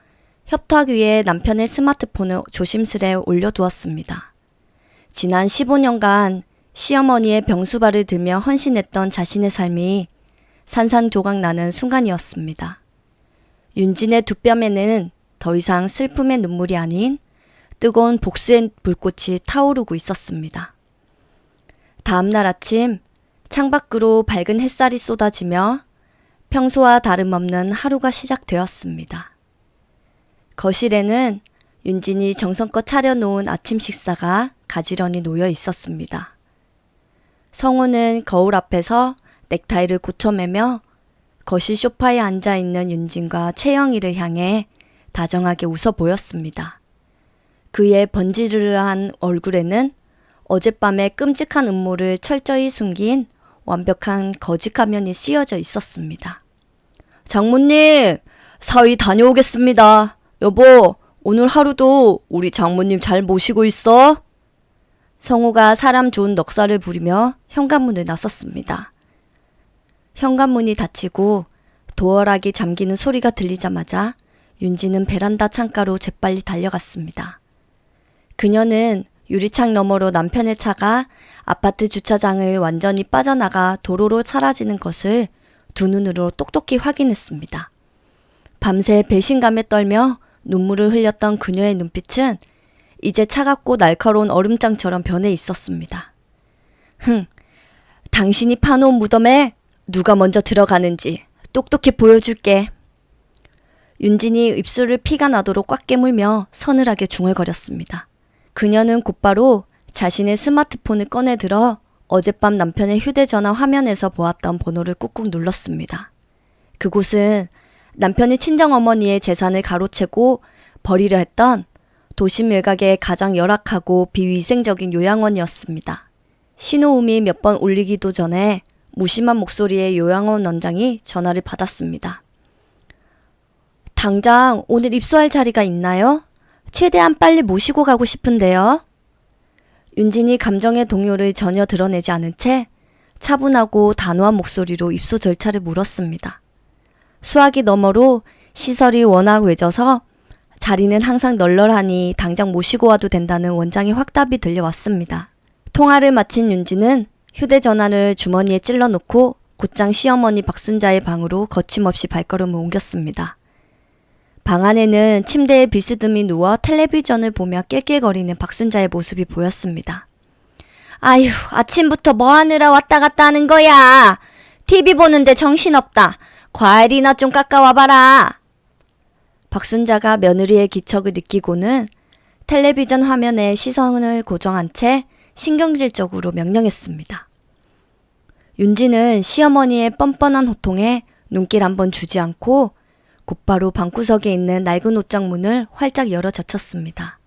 협탁 위에 남편의 스마트폰을 조심스레 올려두었습니다. 지난 15년간 시어머니의 병수발을 들며 헌신했던 자신의 삶이 산산조각 나는 순간이었습니다. 윤진의 두 뺨에는 더 이상 슬픔의 눈물이 아닌 뜨거운 복수의 불꽃이 타오르고 있었습니다. 다음 날 아침 창밖으로 밝은 햇살이 쏟아지며 평소와 다름없는 하루가 시작되었습니다. 거실에는 윤진이 정성껏 차려놓은 아침 식사가 가지런히 놓여 있었습니다. 성우는 거울 앞에서 넥타이를 고쳐매며 거실 소파에 앉아있는 윤진과 채영이를 향해 다정하게 웃어 보였습니다. 그의 번지르르한 얼굴에는 어젯밤의 끔찍한 음모를 철저히 숨긴 완벽한 거짓 가면이 씌워져 있었습니다. 장모님, 사위 다녀오겠습니다. 여보, 오늘 하루도 우리 장모님 잘 모시고 있어? 성우가 사람 좋은 넉살을 부리며 현관문을 나섰습니다. 현관문이 닫히고 도어락이 잠기는 소리가 들리자마자 윤지는 베란다 창가로 재빨리 달려갔습니다. 그녀는 유리창 너머로 남편의 차가 아파트 주차장을 완전히 빠져나가 도로로 사라지는 것을 두 눈으로 똑똑히 확인했습니다. 밤새 배신감에 떨며 눈물을 흘렸던 그녀의 눈빛은 이제 차갑고 날카로운 얼음장처럼 변해 있었습니다. 당신이 파놓은 무덤에 누가 먼저 들어가는지 똑똑히 보여줄게. 윤진이 입술을 피가 나도록 꽉 깨물며 서늘하게 중얼거렸습니다. 그녀는 곧바로 자신의 스마트폰을 꺼내 들어 어젯밤 남편의 휴대전화 화면에서 보았던 번호를 꾹꾹 눌렀습니다. 그곳은 남편이 친정어머니의 재산을 가로채고 버리려 했던 도심 외곽의 가장 열악하고 비위생적인 요양원이었습니다. 신호음이 몇 번 울리기도 전에 무심한 목소리의 요양원 원장이 전화를 받았습니다. 당장 오늘 입소할 자리가 있나요? 최대한 빨리 모시고 가고 싶은데요. 윤진이 감정의 동요를 전혀 드러내지 않은 채 차분하고 단호한 목소리로 입소 절차를 물었습니다. 수화기 너머로 시설이 워낙 외져서 자리는 항상 널널하니 당장 모시고 와도 된다는 원장의 확답이 들려왔습니다. 통화를 마친 윤진은 휴대전화를 주머니에 찔러놓고 곧장 시어머니 박순자의 방으로 거침없이 발걸음을 옮겼습니다. 방 안에는 침대에 비스듬히 누워 텔레비전을 보며 낄낄거리는 박순자의 모습이 보였습니다. 아휴, 아침부터 뭐 하느라 왔다 갔다 하는 거야. TV 보는데 정신없다. 과일이나 좀 깎아와봐라. 박순자가 며느리의 기척을 느끼고는 텔레비전 화면에 시선을 고정한 채 신경질적으로 명령했습니다. 윤지는 시어머니의 뻔뻔한 호통에 눈길 한번 주지 않고 곧바로 방구석에 있는 낡은 옷장 문을 활짝 열어 젖혔습니다.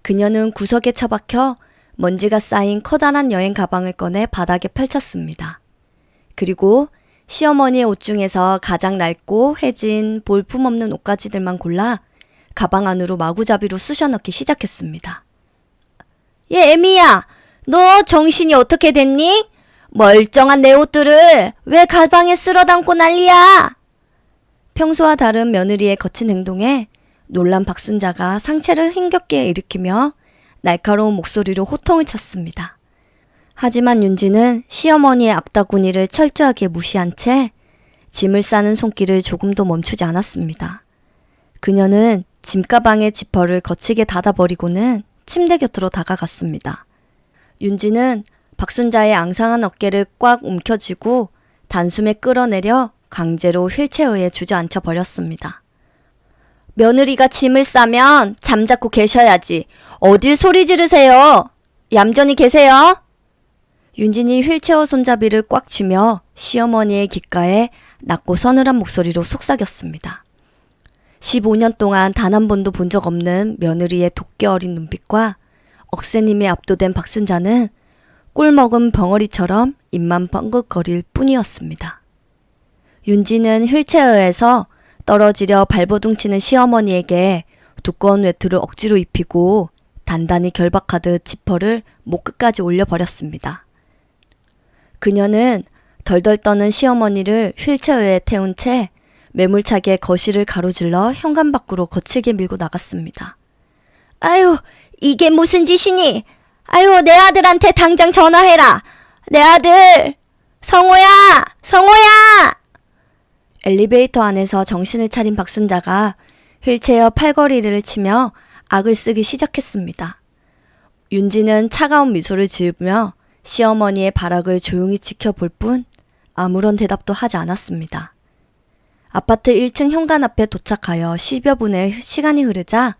그녀는 구석에 처박혀 먼지가 쌓인 커다란 여행 가방을 꺼내 바닥에 펼쳤습니다. 그리고 시어머니의 옷 중에서 가장 낡고 해진 볼품없는 옷가지들만 골라 가방 안으로 마구잡이로 쑤셔넣기 시작했습니다. 애미야, 너 정신이 어떻게 됐니? 멀쩡한 내 옷들을 왜 가방에 쓸어 담고 난리야? 평소와 다른 며느리의 거친 행동에 놀란 박순자가 상체를 힘겹게 일으키며 날카로운 목소리로 호통을 쳤습니다. 하지만 윤지는 시어머니의 악다구니를 철저하게 무시한 채 짐을 싸는 손길을 조금도 멈추지 않았습니다. 그녀는 짐가방의 지퍼를 거치게 닫아버리고는 침대 곁으로 다가갔습니다. 윤지는 박순자의 앙상한 어깨를 꽉 움켜쥐고 단숨에 끌어내려 강제로 휠체어에 주저앉혀 버렸습니다. 며느리가 짐을 싸면 잠자코 계셔야지. 어딜 소리 지르세요. 얌전히 계세요. 윤진이 휠체어 손잡이를 꽉 쥐며 시어머니의 귓가에 낮고 서늘한 목소리로 속삭였습니다. 15년 동안 단 한 번도 본 적 없는 며느리의 도끼 어린 눈빛과 억새님에 압도된 박순자는 꿀먹은 벙어리처럼 입만 뻥긋거릴 뿐이었습니다. 윤지는 휠체어에서 떨어지려 발버둥치는 시어머니에게 두꺼운 외투를 억지로 입히고 단단히 결박하듯 지퍼를 목 끝까지 올려버렸습니다. 그녀는 덜덜 떠는 시어머니를 휠체어에 태운 채 매몰차게 거실을 가로질러 현관 밖으로 거칠게 밀고 나갔습니다. 아유, 이게 무슨 짓이니? 아유, 내 아들한테 당장 전화해라. 내 아들! 성호야! 성호야! 엘리베이터 안에서 정신을 차린 박순자가 휠체어 팔걸이를 치며 악을 쓰기 시작했습니다. 윤지는 차가운 미소를 지으며 시어머니의 발악을 조용히 지켜볼 뿐 아무런 대답도 하지 않았습니다. 아파트 1층 현관 앞에 도착하여 10여 분의 시간이 흐르자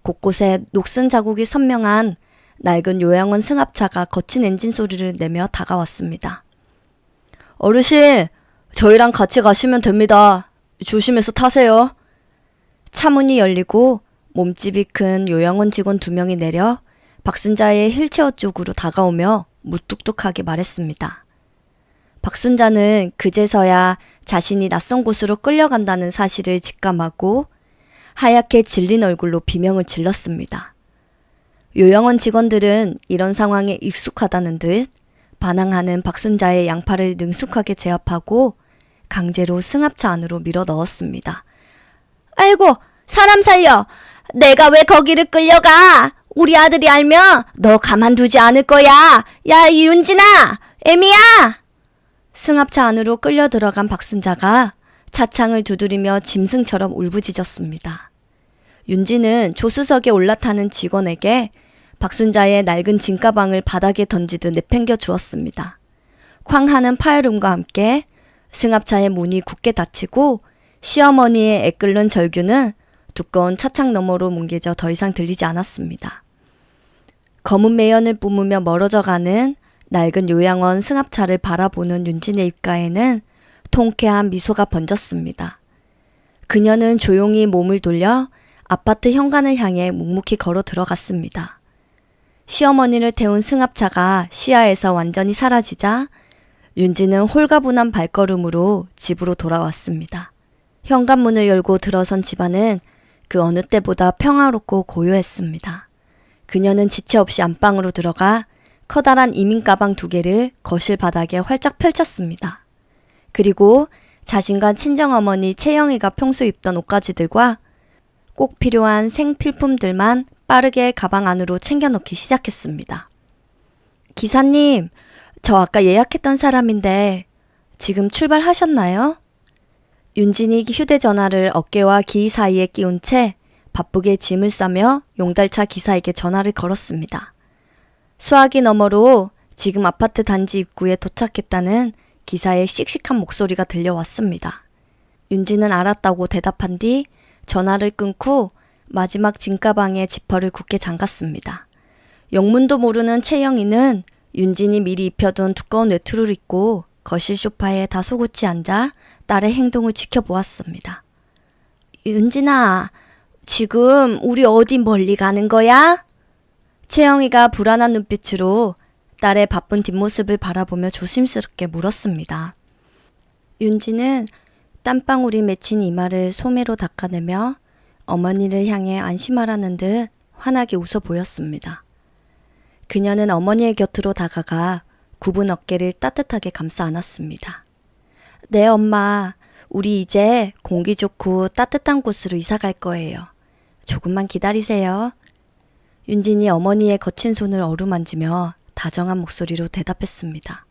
곳곳에 녹슨 자국이 선명한 낡은 요양원 승합차가 거친 엔진 소리를 내며 다가왔습니다. 어르신, 저희랑 같이 가시면 됩니다. 조심해서 타세요. 차문이 열리고 몸집이 큰 요양원 직원 2명이 내려 박순자의 휠체어 쪽으로 다가오며 무뚝뚝하게 말했습니다. 박순자는 그제서야 자신이 낯선 곳으로 끌려간다는 사실을 직감하고 하얗게 질린 얼굴로 비명을 질렀습니다. 요양원 직원들은 이런 상황에 익숙하다는 듯 반항하는 박순자의 양팔을 능숙하게 제압하고 강제로 승합차 안으로 밀어 넣었습니다. 아이고, 사람 살려! 내가 왜 거기를 끌려가! 우리 아들이 알면 너 가만두지 않을 거야! 야, 윤진아! 애미야! 승합차 안으로 끌려 들어간 박순자가 차창을 두드리며 짐승처럼 울부짖었습니다. 윤지는 조수석에 올라타는 직원에게 박순자의 낡은 짐가방을 바닥에 던지듯 내팽겨 주었습니다. 쾅 하는 파열음과 함께 승합차의 문이 굳게 닫히고 시어머니의 애끓는 절규는 두꺼운 차창 너머로 뭉개져 더 이상 들리지 않았습니다. 검은 매연을 뿜으며 멀어져가는 낡은 요양원 승합차를 바라보는 윤진의 입가에는 통쾌한 미소가 번졌습니다. 그녀는 조용히 몸을 돌려 아파트 현관을 향해 묵묵히 걸어 들어갔습니다. 시어머니를 태운 승합차가 시야에서 완전히 사라지자 윤지는 홀가분한 발걸음으로 집으로 돌아왔습니다. 현관문을 열고 들어선 집안은 그 어느 때보다 평화롭고 고요했습니다. 그녀는 지체 없이 안방으로 들어가 커다란 이민 가방 2개를 거실 바닥에 활짝 펼쳤습니다. 그리고 자신과 친정어머니 채영이가 평소 입던 옷가지들과 꼭 필요한 생필품들만 빠르게 가방 안으로 챙겨넣기 시작했습니다. 기사님, 저 아까 예약했던 사람인데 지금 출발하셨나요? 윤진이 휴대전화를 어깨와 귀 사이에 끼운 채 바쁘게 짐을 싸며 용달차 기사에게 전화를 걸었습니다. 수화기 너머로 지금 아파트 단지 입구에 도착했다는 기사의 씩씩한 목소리가 들려왔습니다. 윤지는 알았다고 대답한 뒤 전화를 끊고 마지막 짐가방에 지퍼를 굳게 잠갔습니다. 영문도 모르는 채영이는 윤진이 미리 입혀둔 두꺼운 외투를 입고 거실 소파에 다소곳이 앉아 딸의 행동을 지켜보았습니다. 윤진아, 지금 우리 어디 멀리 가는 거야? 채영이가 불안한 눈빛으로 딸의 바쁜 뒷모습을 바라보며 조심스럽게 물었습니다. 윤지는 땀방울이 맺힌 이마를 소매로 닦아내며 어머니를 향해 안심하라는 듯 환하게 웃어 보였습니다. 그녀는 어머니의 곁으로 다가가 굽은 어깨를 따뜻하게 감싸 안았습니다. 네, 엄마. 우리 이제 공기 좋고 따뜻한 곳으로 이사 갈 거예요. 조금만 기다리세요. 윤진이 어머니의 거친 손을 어루만지며 다정한 목소리로 대답했습니다.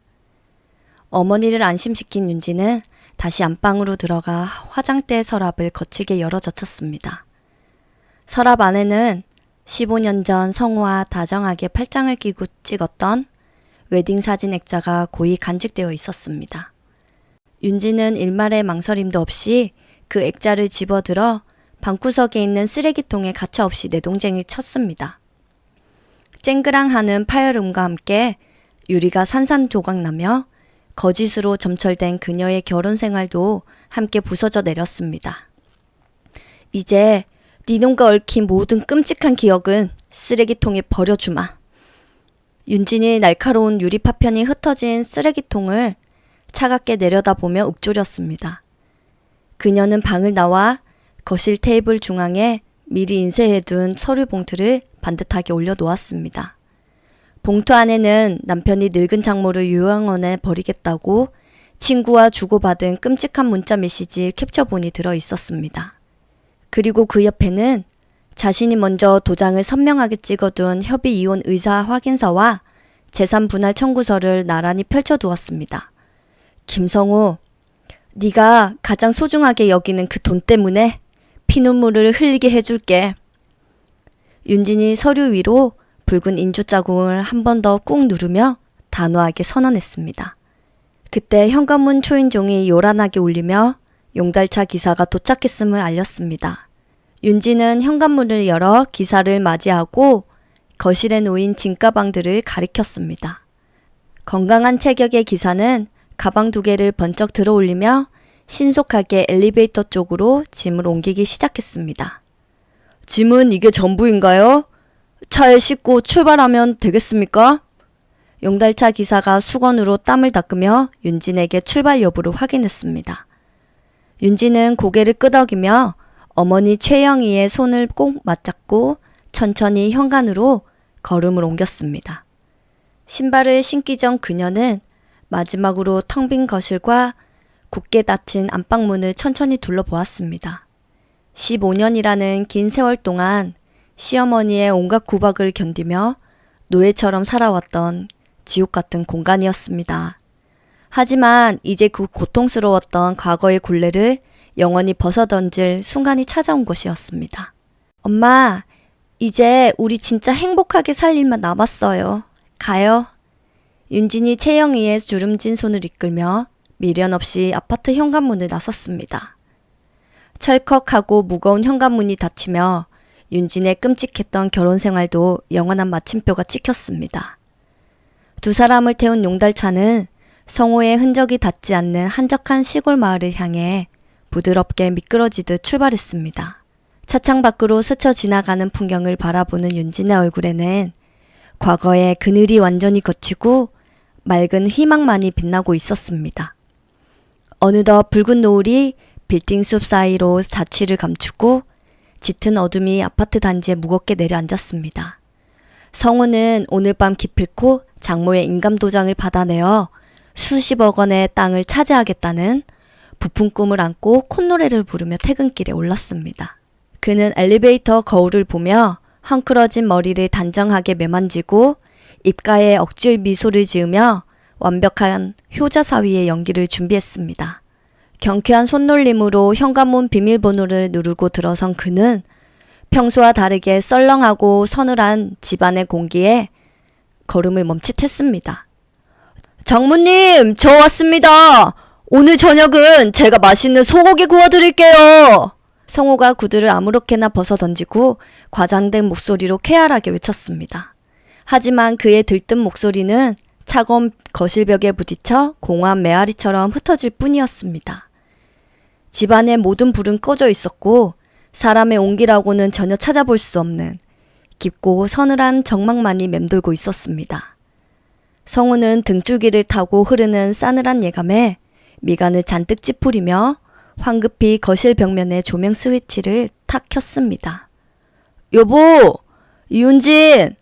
어머니를 안심시킨 윤진은 다시 안방으로 들어가 화장대 서랍을 거치게 열어 젖혔습니다. 서랍 안에는 15년 전 성우와 다정하게 팔짱을 끼고 찍었던 웨딩 사진 액자가 고이 간직되어 있었습니다. 윤지는 일말의 망설임도 없이 그 액자를 집어들어 방구석에 있는 쓰레기통에 가차없이 내동쟁이 쳤습니다. 쨍그랑하는 파열음과 함께 유리가 산산조각나며 거짓으로 점철된 그녀의 결혼 생활도 함께 부서져 내렸습니다. 이제 네 놈과 얽힌 모든 끔찍한 기억은 쓰레기통에 버려주마. 윤진이 날카로운 유리 파편이 흩어진 쓰레기통을 차갑게 내려다보며 읊조렸습니다. 그녀는 방을 나와 거실 테이블 중앙에 미리 인쇄해둔 서류 봉투를 반듯하게 올려놓았습니다. 봉투 안에는 남편이 늙은 장모를 요양원에 버리겠다고 친구와 주고받은 끔찍한 문자 메시지 캡처본이 들어 있었습니다. 그리고 그 옆에는 자신이 먼저 도장을 선명하게 찍어둔 협의 이혼 의사 확인서와 재산 분할 청구서를 나란히 펼쳐두었습니다. 김성호, 네가 가장 소중하게 여기는 그 돈 때문에 피눈물을 흘리게 해줄게. 윤진이 서류 위로 붉은 인주 자국을 한 번 더 꾹 누르며 단호하게 선언했습니다. 그때 현관문 초인종이 요란하게 울리며 용달차 기사가 도착했음을 알렸습니다. 윤진은 현관문을 열어 기사를 맞이하고 거실에 놓인 짐가방들을 가리켰습니다. 건강한 체격의 기사는 가방 2개를 번쩍 들어 올리며 신속하게 엘리베이터 쪽으로 짐을 옮기기 시작했습니다. 짐은 이게 전부인가요? 차에 싣고 출발하면 되겠습니까? 용달차 기사가 수건으로 땀을 닦으며 윤진에게 출발 여부를 확인했습니다. 윤진은 고개를 끄덕이며 어머니 최영희의 손을 꼭 맞잡고 천천히 현관으로 걸음을 옮겼습니다. 신발을 신기 전 그녀는 마지막으로 텅 빈 거실과 굳게 닫힌 안방문을 천천히 둘러보았습니다. 15년이라는 긴 세월 동안 시어머니의 온갖 구박을 견디며 노예처럼 살아왔던 지옥 같은 공간이었습니다. 하지만 이제 그 고통스러웠던 과거의 굴레를 영원히 벗어던질 순간이 찾아온 것이었습니다. 엄마, 이제 우리 진짜 행복하게 살 일만 남았어요. 가요. 윤진이 채영이의 주름진 손을 이끌며 미련 없이 아파트 현관문을 나섰습니다. 철컥하고 무거운 현관문이 닫히며 윤진의 끔찍했던 결혼 생활도 영원한 마침표가 찍혔습니다. 두 사람을 태운 용달차는 성호의 흔적이 닿지 않는 한적한 시골 마을을 향해 부드럽게 미끄러지듯 출발했습니다. 차창 밖으로 스쳐 지나가는 풍경을 바라보는 윤진의 얼굴에는 과거의 그늘이 완전히 걷히고 맑은 희망만이 빛나고 있었습니다. 어느덧 붉은 노을이 빌딩숲 사이로 자취를 감추고 짙은 어둠이 아파트 단지에 무겁게 내려앉았습니다. 성우는 오늘 밤 기필코 장모의 인감도장을 받아내어 수십억 원의 땅을 차지하겠다는 부푼 꿈을 안고 콧노래를 부르며 퇴근길에 올랐습니다. 그는 엘리베이터 거울을 보며 헝클어진 머리를 단정하게 매만지고 입가에 억지의 미소를 지으며 완벽한 효자사위의 연기를 준비했습니다. 경쾌한 손놀림으로 현관문 비밀번호를 누르고 들어선 그는 평소와 다르게 썰렁하고 서늘한 집안의 공기에 걸음을 멈칫했습니다. 장모님, 저 왔습니다. 오늘 저녁은 제가 맛있는 소고기 구워드릴게요. 성호가 구두를 아무렇게나 벗어던지고 과장된 목소리로 쾌활하게 외쳤습니다. 하지만 그의 들뜬 목소리는 차가운 거실벽에 부딪혀 공허한 메아리처럼 흩어질 뿐이었습니다. 집안의 모든 불은 꺼져 있었고 사람의 온기라고는 전혀 찾아볼 수 없는 깊고 서늘한 정막만이 맴돌고 있었습니다. 성우는 등줄기를 타고 흐르는 싸늘한 예감에 미간을 잔뜩 찌푸리며 황급히 거실 벽면에 조명 스위치를 탁 켰습니다. 여보, 이윤진,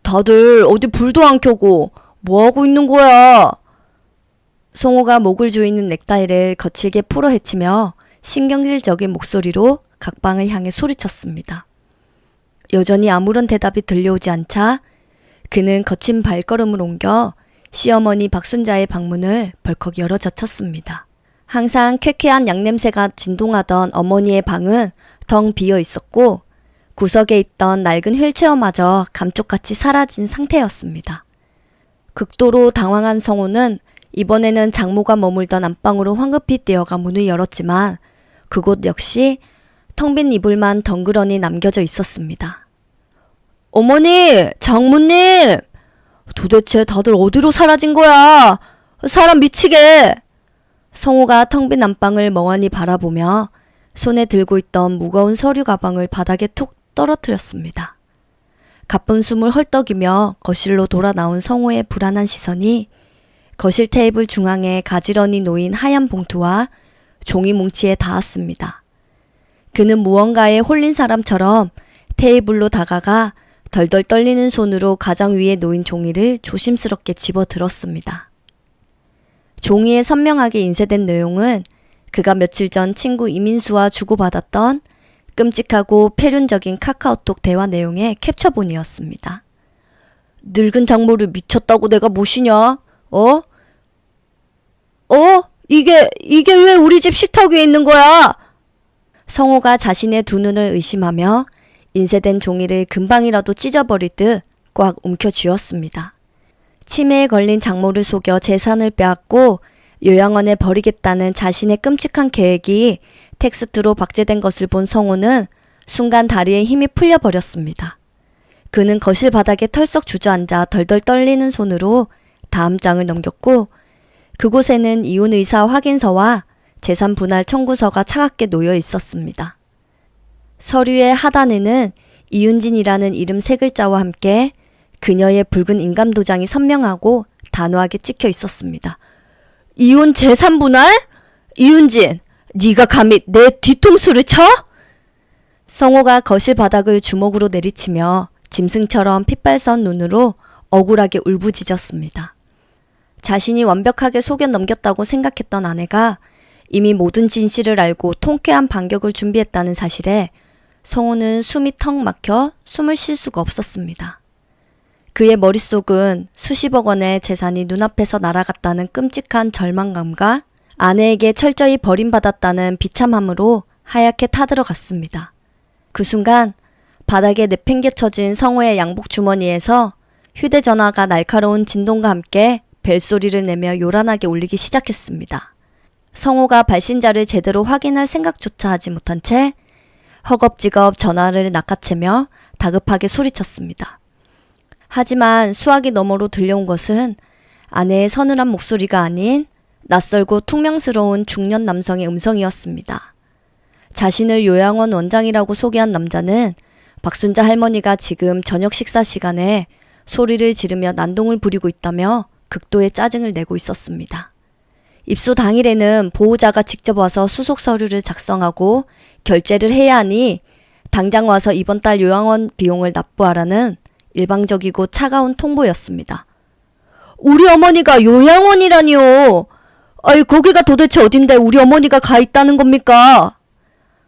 다들 어디 불도 안 켜고 뭐하고 있는 거야? 성호가 목을 조이는 넥타이를 거칠게 풀어 헤치며 신경질적인 목소리로 각방을 향해 소리쳤습니다. 여전히 아무런 대답이 들려오지 않자 그는 거친 발걸음을 옮겨 시어머니 박순자의 방문을 벌컥 열어 젖혔습니다. 항상 쾌쾌한 양냄새가 진동하던 어머니의 방은 덩 비어 있었고 구석에 있던 낡은 휠체어마저 감쪽같이 사라진 상태였습니다. 극도로 당황한 성호는 이번에는 장모가 머물던 안방으로 황급히 뛰어가 문을 열었지만 그곳 역시 텅 빈 이불만 덩그러니 남겨져 있었습니다. 어머니! 장모님! 도대체 다들 어디로 사라진 거야? 사람 미치게! 성호가 텅 빈 안방을 멍하니 바라보며 손에 들고 있던 무거운 서류 가방을 바닥에 툭 떨어뜨렸습니다. 가쁜 숨을 헐떡이며 거실로 돌아 나온 성호의 불안한 시선이 거실 테이블 중앙에 가지런히 놓인 하얀 봉투와 종이 뭉치에 닿았습니다. 그는 무언가에 홀린 사람처럼 테이블로 다가가 덜덜 떨리는 손으로 가장 위에 놓인 종이를 조심스럽게 집어들었습니다. 종이에 선명하게 인쇄된 내용은 그가 며칠 전 친구 이민수와 주고받았던 끔찍하고 폐륜적인 카카오톡 대화 내용의 캡처본이었습니다. 늙은 장모를 미쳤다고 내가 뭐시냐? 이게 왜 우리 집 식탁 위에 있는 거야? 성호가 자신의 두 눈을 의심하며 인쇄된 종이를 금방이라도 찢어버리듯 꽉 움켜쥐었습니다. 치매에 걸린 장모를 속여 재산을 빼앗고 요양원에 버리겠다는 자신의 끔찍한 계획이 텍스트로 박제된 것을 본 성호는 순간 다리에 힘이 풀려버렸습니다. 그는 거실 바닥에 털썩 주저앉아 덜덜 떨리는 손으로 다음 장을 넘겼고 그곳에는 이혼 의사 확인서와 재산 분할 청구서가 차갑게 놓여 있었습니다. 서류의 하단에는 이윤진이라는 이름 세 글자와 함께 그녀의 붉은 인감 도장이 선명하고 단호하게 찍혀 있었습니다. 이혼 재산 분할? 이윤진, 네가 감히 내 뒤통수를 쳐? 성호가 거실 바닥을 주먹으로 내리치며 짐승처럼 핏발선 눈으로 억울하게 울부짖었습니다. 자신이 완벽하게 속여 넘겼다고 생각했던 아내가 이미 모든 진실을 알고 통쾌한 반격을 준비했다는 사실에 성호는 숨이 턱 막혀 숨을 쉴 수가 없었습니다. 그의 머릿속은 수십억 원의 재산이 눈앞에서 날아갔다는 끔찍한 절망감과 아내에게 철저히 버림받았다는 비참함으로 하얗게 타들어갔습니다. 그 순간 바닥에 내팽개쳐진 성호의 양복 주머니에서 휴대전화가 날카로운 진동과 함께 벨소리를 내며 요란하게 울리기 시작했습니다. 성호가 발신자를 제대로 확인할 생각조차 하지 못한 채 허겁지겁 전화를 낚아채며 다급하게 소리쳤습니다. 하지만 수화기 너머로 들려온 것은 아내의 서늘한 목소리가 아닌 낯설고 퉁명스러운 중년 남성의 음성이었습니다. 자신을 요양원 원장이라고 소개한 남자는 박순자 할머니가 지금 저녁 식사 시간에 소리를 지르며 난동을 부리고 있다며 극도의 짜증을 내고 있었습니다. 입소 당일에는 보호자가 직접 와서 수속 서류를 작성하고 결제를 해야 하니 당장 와서 이번 달 요양원 비용을 납부하라는 일방적이고 차가운 통보였습니다. 우리 어머니가 요양원이라니요. 거기가 도대체 어딘데 우리 어머니가 가 있다는 겁니까?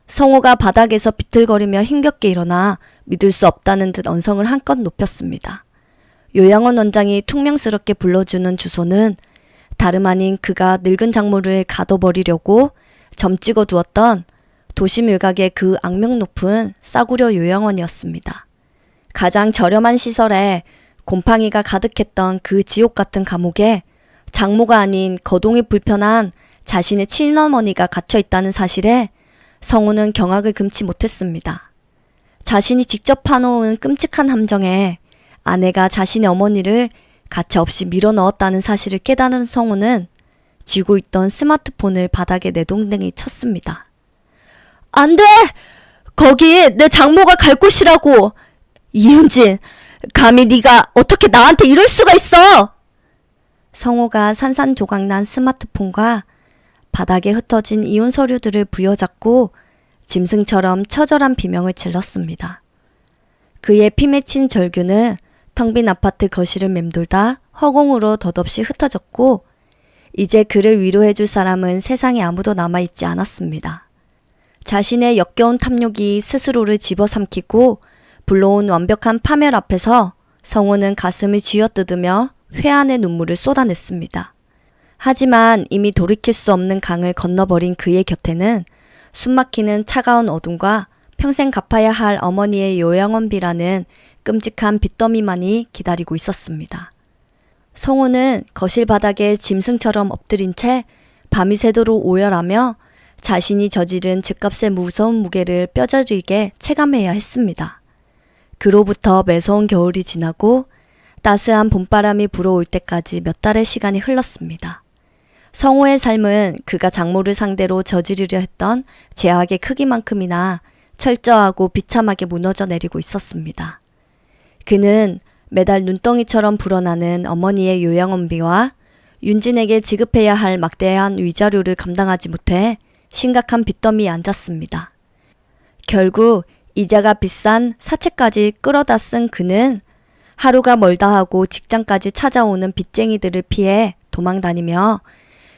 성호가 바닥에서 비틀거리며 힘겹게 일어나 믿을 수 없다는 듯 언성을 한껏 높였습니다. 요양원 원장이 퉁명스럽게 불러주는 주소는 다름 아닌 그가 늙은 장모를 가둬버리려고 점 찍어 두었던 도심 일각의 그 악명 높은 싸구려 요양원이었습니다. 가장 저렴한 시설에 곰팡이가 가득했던 그 지옥 같은 감옥에 장모가 아닌 거동이 불편한 자신의 친어머니가 갇혀 있다는 사실에 성호는 경악을 금치 못했습니다. 자신이 직접 파놓은 끔찍한 함정에 아내가 자신의 어머니를 가차없이 밀어넣었다는 사실을 깨달은 성호는 쥐고 있던 스마트폰을 바닥에 내동댕이 쳤습니다. 안 돼! 거기 내 장모가 갈 곳이라고! 이윤진, 감히 네가 어떻게 나한테 이럴 수가 있어! 성호가 산산조각난 스마트폰과 바닥에 흩어진 이혼 서류들을 부여잡고 짐승처럼 처절한 비명을 질렀습니다. 그의 피 맺힌 절규는 텅 빈 아파트 거실을 맴돌다 허공으로 덧없이 흩어졌고 이제 그를 위로해줄 사람은 세상에 아무도 남아있지 않았습니다. 자신의 역겨운 탐욕이 스스로를 집어삼키고 불러온 완벽한 파멸 앞에서 성호는 가슴을 쥐어뜯으며 회한의 눈물을 쏟아냈습니다. 하지만 이미 돌이킬 수 없는 강을 건너버린 그의 곁에는 숨막히는 차가운 어둠과 평생 갚아야 할 어머니의 요양원비라는 끔찍한 빚더미만이 기다리고 있었습니다. 성호는 거실 바닥에 짐승처럼 엎드린 채 밤이 새도록 오열하며 자신이 저지른 죗값의 무서운 무게를 뼈저리게 체감해야 했습니다. 그로부터 매서운 겨울이 지나고 따스한 봄바람이 불어올 때까지 몇 달의 시간이 흘렀습니다. 성호의 삶은 그가 장모를 상대로 저지르려 했던 제약의 크기만큼이나 철저하고 비참하게 무너져 내리고 있었습니다. 그는 매달 눈덩이처럼 불어나는 어머니의 요양원비와 윤진에게 지급해야 할 막대한 위자료를 감당하지 못해 심각한 빚더미에 앉았습니다. 결국 이자가 비싼 사채까지 끌어다 쓴 그는 하루가 멀다 하고 직장까지 찾아오는 빚쟁이들을 피해 도망다니며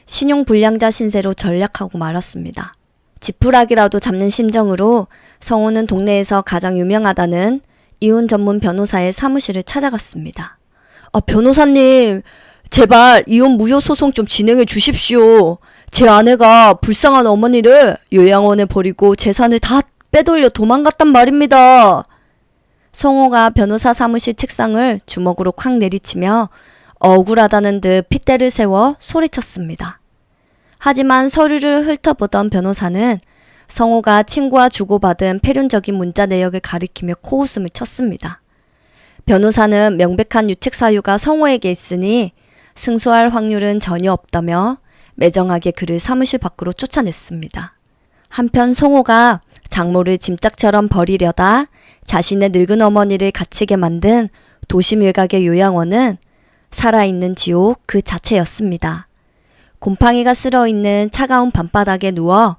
신용불량자 신세로 전락하고 말았습니다. 지푸라기라도 잡는 심정으로 성호는 동네에서 가장 유명하다는 이혼 전문 변호사의 사무실을 찾아갔습니다. 변호사님, 제발 이혼 무효 소송 좀 진행해 주십시오. 제 아내가 불쌍한 어머니를 요양원에 버리고 재산을 다 빼돌려 도망갔단 말입니다. 성호가 변호사 사무실 책상을 주먹으로 콱 내리치며 억울하다는 듯 핏대를 세워 소리쳤습니다. 하지만 서류를 훑어보던 변호사는 성호가 친구와 주고받은 패륜적인 문자 내역을 가리키며 코웃음을 쳤습니다. 변호사는 명백한 유책 사유가 성호에게 있으니 승소할 확률은 전혀 없다며 매정하게 그를 사무실 밖으로 쫓아냈습니다. 한편 성호가 장모를 짐짝처럼 버리려다 자신의 늙은 어머니를 갇히게 만든 도심 외곽의 요양원은 살아있는 지옥 그 자체였습니다. 곰팡이가 쓸어있는 차가운 밤바닥에 누워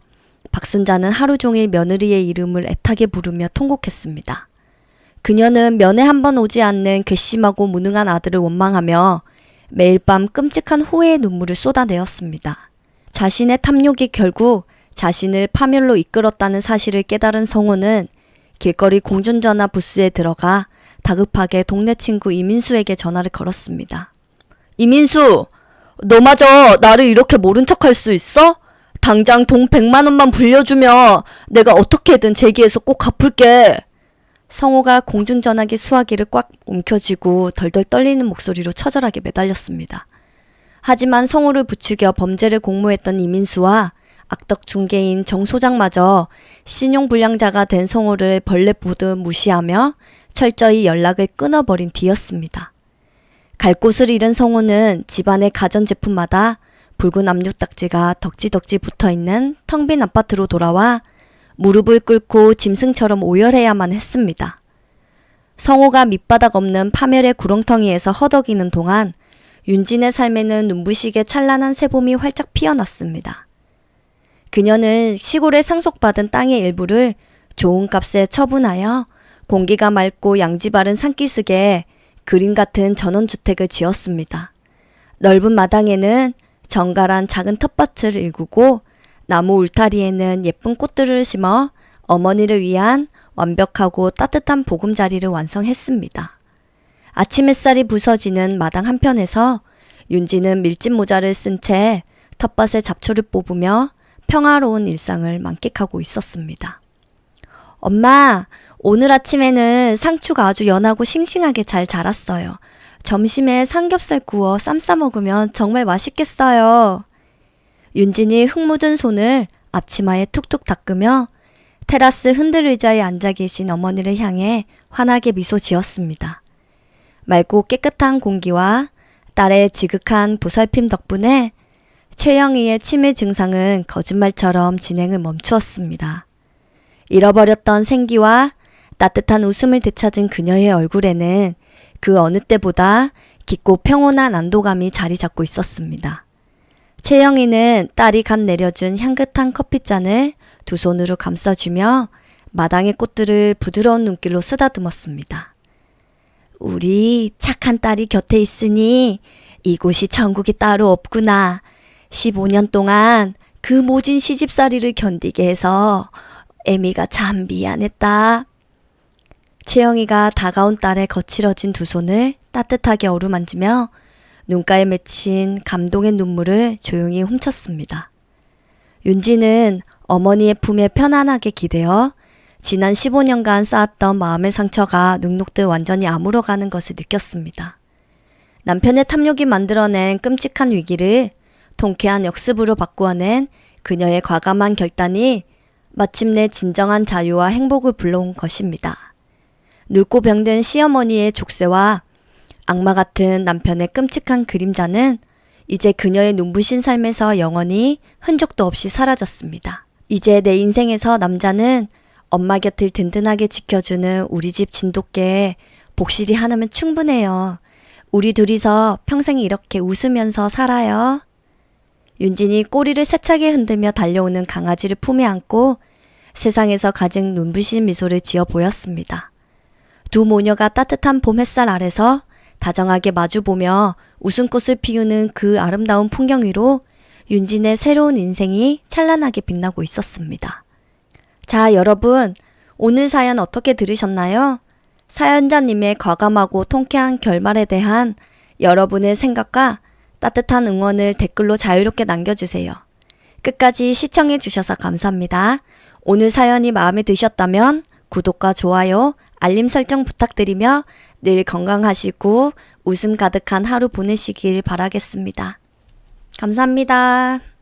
박순자는 하루 종일 며느리의 이름을 애타게 부르며 통곡했습니다. 그녀는 면회 한 번 오지 않는 괘씸하고 무능한 아들을 원망하며 매일 밤 끔찍한 후회의 눈물을 쏟아내었습니다. 자신의 탐욕이 결국 자신을 파멸로 이끌었다는 사실을 깨달은 성호는 길거리 공중전화 부스에 들어가 다급하게 동네 친구 이민수에게 전화를 걸었습니다. 이민수, 너마저 나를 이렇게 모른 척할 수 있어? 당장 돈 100만 원만 불려주면 내가 어떻게든 제기해서 꼭 갚을게. 성호가 공중전화기 수화기를 꽉 움켜쥐고 덜덜 떨리는 목소리로 처절하게 매달렸습니다. 하지만 성호를 부추겨 범죄를 공모했던 이민수와 악덕 중개인 정 소장마저 신용불량자가 된 성호를 벌레 보듯 무시하며 철저히 연락을 끊어버린 뒤였습니다. 갈 곳을 잃은 성호는 집안의 가전제품마다 붉은 압력딱지가 덕지덕지 붙어있는 텅 빈 아파트로 돌아와 무릎을 꿇고 짐승처럼 오열해야만 했습니다. 성호가 밑바닥 없는 파멸의 구렁텅이에서 허덕이는 동안 윤진의 삶에는 눈부시게 찬란한 새봄이 활짝 피어났습니다. 그녀는 시골에 상속받은 땅의 일부를 좋은 값에 처분하여 공기가 맑고 양지 바른 산기슭에 그림 같은 전원주택을 지었습니다. 넓은 마당에는 정갈한 작은 텃밭을 일구고 나무 울타리에는 예쁜 꽃들을 심어 어머니를 위한 완벽하고 따뜻한 보금자리를 완성했습니다. 아침 햇살이 부서지는 마당 한편에서 윤지는 밀짚 모자를 쓴 채 텃밭에 잡초를 뽑으며 평화로운 일상을 만끽하고 있었습니다. 엄마, 오늘 아침에는 상추가 아주 연하고 싱싱하게 잘 자랐어요. 점심에 삼겹살 구워 쌈 싸 먹으면 정말 맛있겠어요. 윤진이 흙 묻은 손을 앞치마에 툭툭 닦으며 테라스 흔들 의자에 앉아 계신 어머니를 향해 환하게 미소 지었습니다. 맑고 깨끗한 공기와 딸의 지극한 보살핌 덕분에 최영희의 치매 증상은 거짓말처럼 진행을 멈추었습니다. 잃어버렸던 생기와 따뜻한 웃음을 되찾은 그녀의 얼굴에는 그 어느 때보다 깊고 평온한 안도감이 자리 잡고 있었습니다. 최영희는 딸이 갓 내려준 향긋한 커피잔을 두 손으로 감싸주며 마당의 꽃들을 부드러운 눈길로 쓰다듬었습니다. 우리 착한 딸이 곁에 있으니 이곳이 천국이 따로 없구나. 15년 동안 그 모진 시집살이를 견디게 해서 애미가 참 미안했다. 채영이가 다가온 딸의 거칠어진 두 손을 따뜻하게 어루만지며 눈가에 맺힌 감동의 눈물을 조용히 훔쳤습니다. 윤지는 어머니의 품에 편안하게 기대어 지난 15년간 쌓았던 마음의 상처가 눅눅들 완전히 아물어가는 것을 느꼈습니다. 남편의 탐욕이 만들어낸 끔찍한 위기를 통쾌한 역습으로 바꾸어낸 그녀의 과감한 결단이 마침내 진정한 자유와 행복을 불러온 것입니다. 늙고 병든 시어머니의 족쇄와 악마 같은 남편의 끔찍한 그림자는 이제 그녀의 눈부신 삶에서 영원히 흔적도 없이 사라졌습니다. 이제 내 인생에서 남자는 엄마 곁을 든든하게 지켜주는 우리 집 진돗개에 복실이 하나면 충분해요. 우리 둘이서 평생 이렇게 웃으면서 살아요. 윤진이 꼬리를 세차게 흔들며 달려오는 강아지를 품에 안고 세상에서 가장 눈부신 미소를 지어 보였습니다. 두 모녀가 따뜻한 봄 햇살 아래서 다정하게 마주보며 웃음꽃을 피우는 그 아름다운 풍경 위로 윤진의 새로운 인생이 찬란하게 빛나고 있었습니다. 자, 여러분, 오늘 사연 어떻게 들으셨나요? 사연자님의 과감하고 통쾌한 결말에 대한 여러분의 생각과 따뜻한 응원을 댓글로 자유롭게 남겨주세요. 끝까지 시청해 주셔서 감사합니다. 오늘 사연이 마음에 드셨다면 구독과 좋아요, 알림 설정 부탁드리며 늘 건강하시고 웃음 가득한 하루 보내시길 바라겠습니다. 감사합니다.